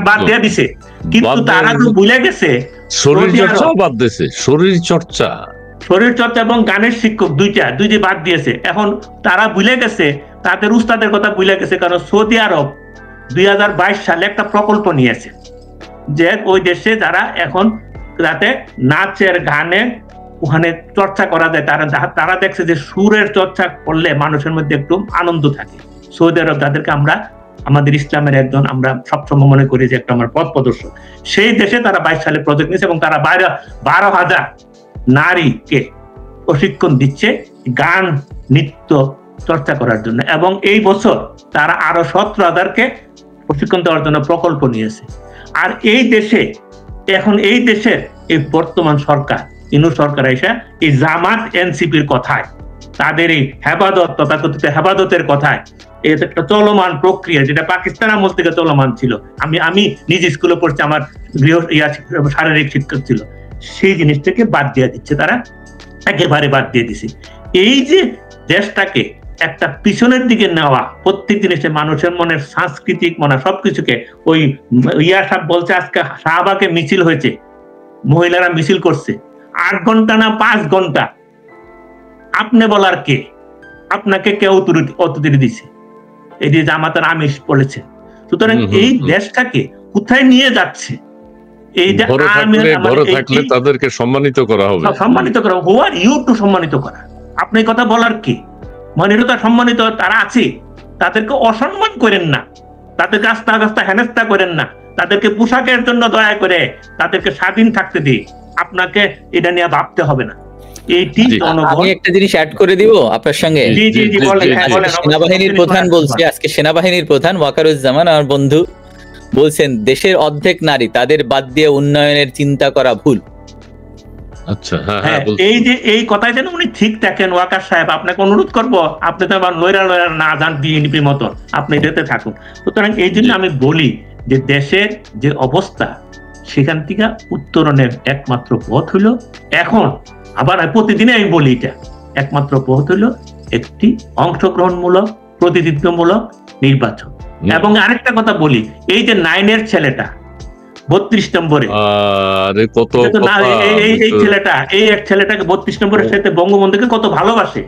বাদ দিয়ে দিছে, কিন্তু তারা তো ভুলে গেছে শরীর চর্চা এবং গানের শিক্ষক দুইটা বাদ দিয়েছে। এখন তারা ভুলে গেছে তাদের উস্তাদের কথা ভুলে গেছে, কারণ সৌদি আরব 2022 সালে একটা প্রকল্প নিয়েছে যে ওই দেশে যারা এখন যাতে নাচের গানে ওখানে চর্চা করা যায়, তারা দেখছে যে সুরের চর্চা করলে মানুষের মধ্যে একটু আনন্দ থাকে। সৌদি আরব যাদেরকে আমরা আমাদের ইসলামের একজন আমরা সবসময় মনে করি যে একটা আমার পথ প্রদর্শক, সেই দেশে তারা 22 সালে প্রজেক্ট নিয়েছে এবং তারা 12,000 নারীকে প্রশিক্ষণ দিচ্ছে গান নৃত্য চর্চা করার জন্য। এবং এই বছর তারা আরো 17,000কে প্রশিক্ষণ দেওয়ার জন্য প্রকল্প নিয়েছে। আর এই দেশের এই বর্তমান সরকার ইনু সরকার এসে এই জামাত এনসিপির কথায়, তাদের এই হেফাজত তথাকথিত হেফাজতের কথায়, এটা একটা চলমান প্রক্রিয়া যেটা পাকিস্তান আমল থেকে চলমান ছিল। আমি নিজ স্কুলে পড়ছি, আমার শারীরিক শিক্ষক ছিল, সেই জিনিসটাকে বাদ দিয়ে দিচ্ছে, তারা একেবারে বাদ দিয়ে দিছে। এই যে দেশটাকে একটা পিছনের দিকে নেওয়া, প্রত্যেক জিনিসে মানুষের মনের সাংস্কৃতিক মনে সবকিছুকে, ওই সাহেব বলছে আজকে শাহবাগে মিছিল হয়েছে, মহিলারা মিছিল করছে 8 ঘন্টা না 5 ঘন্টা, আপনি বলার কে? আপনাকে কে অতুরি দিছে? এই যে জামাতের আমিষ বলেছে। সুতরাং এই দেশটাকে কোথায় নিয়ে যাচ্ছে? এই যে তাদেরকে সম্মানিত করা হবে, হু আর ইউ টু সম্মানিত করা, আপনি কথা বলার কি? মাননীয়তা সম্মানিত তারা আছে, তাদেরকে অসম্মান করেন না, তাদেরকে আস্তা হেনস্তা করেন না, তাদেরকে পোশাকের জন্য দয়া করে তাদেরকে স্বাধীন থাকতে দিই। আপনাকে এটা নিয়ে ভাবতে হবে না। আমি একটা জিনিস অ্যাড করে দিব আপনার সঙ্গে। সেনাবাহিনীর প্রধান বলছে, আজকে সেনাবাহিনীর প্রধান ওয়াকারুজ্জামান আমার বন্ধু বলছেন দেশের অর্ধেক নারী, তাদের বাদ দিয়ে উন্নয়নের চিন্তা করা ভুল। আচ্ছা, এই যে এই কথাই যেন উনি ঠিক থাকেন। ওয়াকার সাহেব, আপনাকে অনুরোধ করবো, আপনি তো আবার লয়রা না যান বিএনপির মতন, আপনি এটাতে থাকুন। সুতরাং এই জন্য আমি বলি যে দেশের যে অবস্থা, সেখান থেকে উত্তরণের একমাত্র পথ হলো, এখন আবার প্রতিদিনে আমি বলি এটা, একমাত্র পথ হলো একটি অংশগ্রহণমূলক প্রতিনিধিত্বমূলক নির্বাচন। এবং আরেকটা কথা বলি, এই যে 9 এর ছেলেটা 32 নম্বরে। আরে কত এই এক ছেলেটাকে 32 নম্বরের সাথে বঙ্গবন্ধুকে কত ভালোবাসে।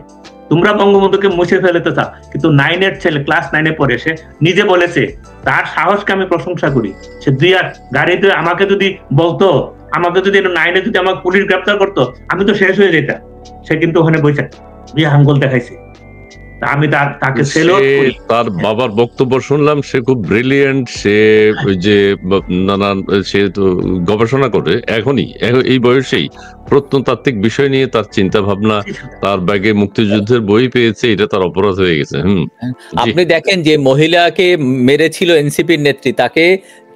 তোমরা বঙ্গবন্ধুকে মুছে ফেলতে চাও, কিন্তু 9-এর ছেলে, ক্লাস 9-এ পড়ে, সে নিজে বলেছে, তার সাহসকে আমি প্রশংসা করি। সে গাড়িতে আমাকে যদি বলতো, আমাকে যদি 9-এ যদি আমাকে পুলিশ গ্রেপ্তার করতো, আমি তো শেষ হয়ে যেতাম। সে কিন্তু ওখানে বসে আঙ্গুল দেখাইছে। আমি তাকে সেলুট করি। তার বাবার বক্তব্য শুনলাম, সে খুব ব্রিলিয়েন্ট। সে ওই যে নানান সে তো গবেষণা করে এখনই এই বয়সেই প্রত্নতাত্ত্বিক বিষয় নিয়ে তার চিন্তা ভাবনা, তার ব্যাগে মুক্তিযুদ্ধের বই পেয়েছে, এটা তার অপরাধ হয়ে গেছে। আপনি দেখেন যে মহিলাকে মেরেছিল এনসিপির নেত্রী, তাকে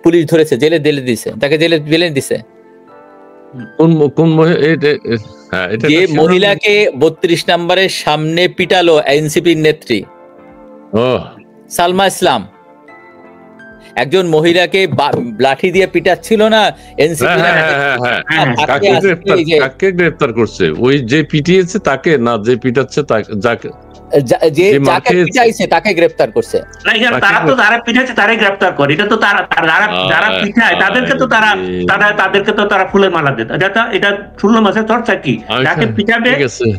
পুলিশ ধরেছে, জেলে দিছে, তাকে জেলে দিছে। যে মহিলাকে 32 নম্বরের সামনে পিটালো এনসিপির নেত্রী সালমা ইসলাম, একজন মহিলাকে লাঠি দিয়ে পিটাচ্ছিল না এনসিপি, তাকে গ্রেফতার করছে। ওই যে পিটিয়েছে তাকে না, যে পিটাচ্ছে যাকে তাকে গ্রেফতার করছে। তারা তো যারা পিঠাচ্ছে তারাই গ্রেফতার করে। এটা তো যারা পিঠায় তাদেরকে তো তারা ফুলের মালা দিত। এটা শুনলো মাসের চর্চা কি, যাকে পিঠাবে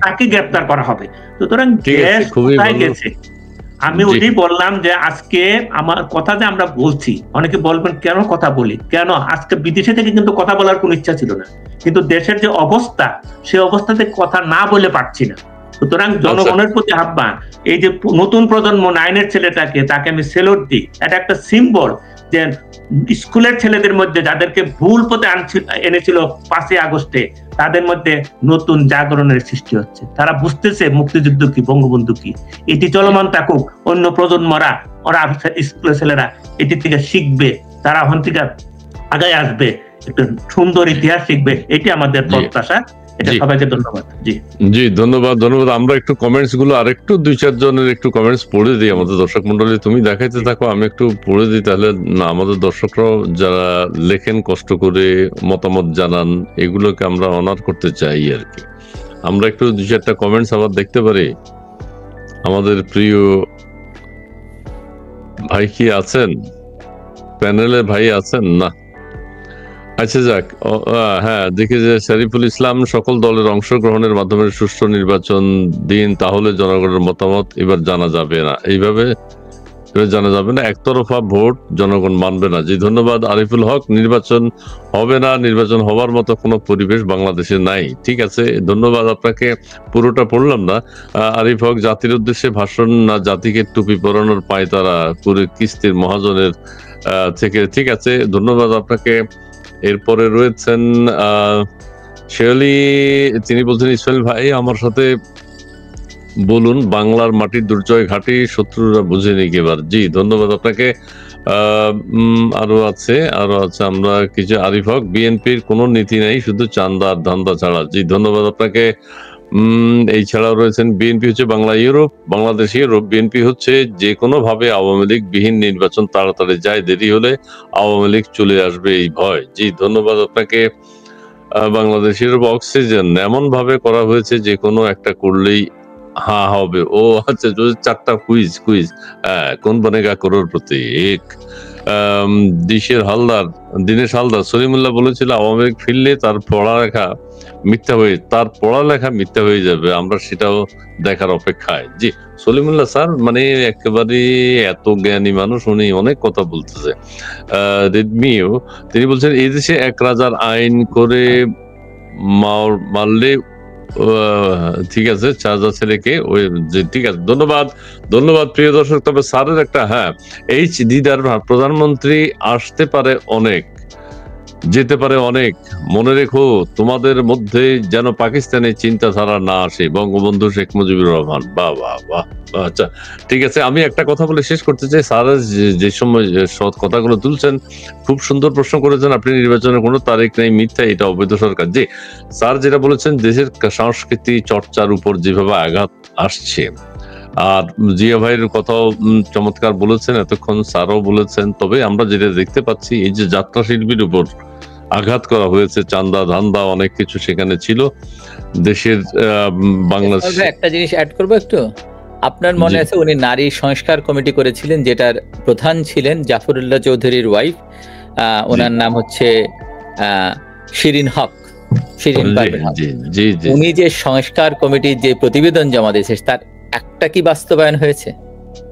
তাকে গ্রেফতার করা হবে। সুতরাং দেশ কোথায় গেছে? আমি ওটাই বললাম যে আজকে আমার কথা যে আমরা বলছি, অনেকে বলবেন কেন কথা বলি, কেন আজকে বিদেশে থেকে কিন্তু কথা বলার কোনো ইচ্ছা ছিল না, কিন্তু দেশের যে অবস্থা, সেই অবস্থাতে কথা না বলে পারছি না। সুতরাং জনগণের প্রতি আহ্বান, এই যে নতুন প্রজন্ম 9-এর ছেলেটাকে, তাকে আমি সেলুট দিই। এটা একটা সিম্বল যে স্কুলের ছেলেদের মধ্যে যাদেরকে ভুল পথে এনেছিল 5ই আগস্টে, তাদের মধ্যে নতুন জাগরণের সৃষ্টি হচ্ছে। তারা বুঝতেছে মুক্তিযুদ্ধ কি, বঙ্গবন্ধু কি। এটি চলমান থাকুক, অন্য প্রজন্মরা, ওরা স্কুলের ছেলেরা এটি থেকে শিখবে, তারা ওখান থেকে আগায় আসবে, একটা সুন্দর ইতিহাস শিখবে। এটি আমাদের প্রত্যাশা। সবাইকে ধন্যবাদ। জি ধন্যবাদ। আমরা একটু কমেন্টস গুলো আরেকটু 2-4 জনের একটু কমেন্টস পড়ে দিই আমাদের দর্শক মন্ডলী। তুমি দেখাইতে থাকো, আমি একটু পড়ে দিই, তাহলে না আমাদের দর্শকরাও যারা লেখেন, কষ্ট করে মতামত জানান, এগুলোকে আমরা অনার করতে চাই আর কি। আমরা একটু 2-4টা কমেন্টস আবার দেখতে পারি। আমাদের প্রিয় ভাই কি আছেন প্যানেলে? ভাই আছেন না? আচ্ছা যাক, হ্যাঁ দেখি যে শরীফুল ইসলাম, সকল দলের অংশগ্রহণের মাধ্যমে সুষ্ঠু নির্বাচন দিন, তাহলে জনগণের মতামত এবার জানা যাবে না, এইভাবে জানা যাবে না, একতরফা ভোট জনগণ মানবে না। জি ধন্যবাদ। আরিফুল হক, নির্বাচন হবে না, নির্বাচন হওয়ার মতো কোনো পরিবেশ বাংলাদেশে নাই। ঠিক আছে, ধন্যবাদ আপনাকে। পুরোটা পড়লাম না। আরিফ হক, জাতির উদ্দেশ্যে ভাষণ না, জাতিকে টুপি পরানোর পায়তারা করে কিস্তির মহাজনের থেকে। ঠিক আছে, ধন্যবাদ আপনাকে। এরপরে রয়েছেন শেয়ালি, তিনি বলছেন, ইসমাইল ভাই আমার সাথে বলুন, বাংলার মাটির দুর্জয় ঘাটি, শত্রুরা বুঝেনি এবার। জি ধন্যবাদ আপনাকে। আরো আছে আমরা কিছু। আরিফ হক, বিএনপির কোনো নীতি নাই, শুধু চান্দা আর ধান্দা ছাড়া। জি ধন্যবাদ আপনাকে। এই ছাড়াও রয়েছেন, বিএনপি হচ্ছে বাংলাদেশ ইউরোপ। বিএনপি হচ্ছে যে কোনো ভাবে আওয়ামী লীগ বিহীন নির্বাচন তাড়াতাড়ি যায়, দেরি হলে আওয়ামী লীগ চলে আসবে এই ভয়। জি ধন্যবাদ আপনাকে। বাংলাদেশ ইউরোপ, অক্সিজেন এমন ভাবে করা হয়েছে যে কোনো একটা করলেই হ্যাঁ হবে। ও আচ্ছা, 4টা কুইজ। কোন বনেগা করোড়পতি এক। দীনেশ হালদার, সলিমুল্লাহ বলেছিল আওয়ামী লীগ ফিরলে তার পড়ালেখা মিথ্যা হয়ে যাবে, আমরা সেটাও দেখার অপেক্ষায়। জি সলিমুল্লাহ স্যার মানে একেবারে এত জ্ঞানী মানুষ, উনি অনেক কথা বলতেছে। রেডমিও, তিনি বলছেন, এই দেশে এক রাজার আইন করে মারলে ঠিক আছে, চার্জার ছেলেকে ওই। ঠিক আছে, ধন্যবাদ প্রিয় দর্শক। তবে স্যারের একটা এইচ দিদার, প্রধানমন্ত্রী আসতে পারে অনেক, যেতে পারে অনেক, মনে রেখো তোমাদের মধ্যে যেন পাকিস্তানি চিন্তাধারা না আসে। বঙ্গবন্ধু শেখ মুজিবুর রহমান। বাহ বাহ বাহ। আচ্ছা ঠিক আছে, আমি একটা কথা বলে শেষ করতে চাই। স্যার যে সময় কথাগুলো তুলছেন, খুব সুন্দর প্রশ্ন করেছেন আপনি। নির্বাচনের কোনো তারিখ নেই, মিথ্যা, এটা অবৈধ সরকার। জি স্যার যেটা বলেছেন, দেশের সংস্কৃতি চর্চার উপর যেভাবে আঘাত আসছে, আর জিয়া ভাইয়ের কথাও চমৎকার বলেছেন, এতক্ষণ স্যারও বলেছেন। তবে আমরা যেটা দেখতে পাচ্ছি, এই যে যাত্রা শিল্পীর উপর আঘাত করা হয়েছে, চান্দা ধান্দা অনেক কিছু সেখানে ছিল দেশের। বাংলাদেশ একটা জিনিস অ্যাড করবো একটু। আপনার মনে আছে উনি নারী সংস্কার কমিটি করেছিলেন, যেটার প্রধান ছিলেন জাফরুল্লাহ চৌধুরীর ওয়াইফ। ওনার নাম হচ্ছে শিরিন হক, শিরিন পারভীন হক। উনি যে সংস্কার কমিটির যে প্রতিবেদন জমা দিয়েছে তার একটা কি বাস্তবায়ন হয়েছে?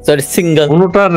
সরি, সিঙ্গেল কোনোটার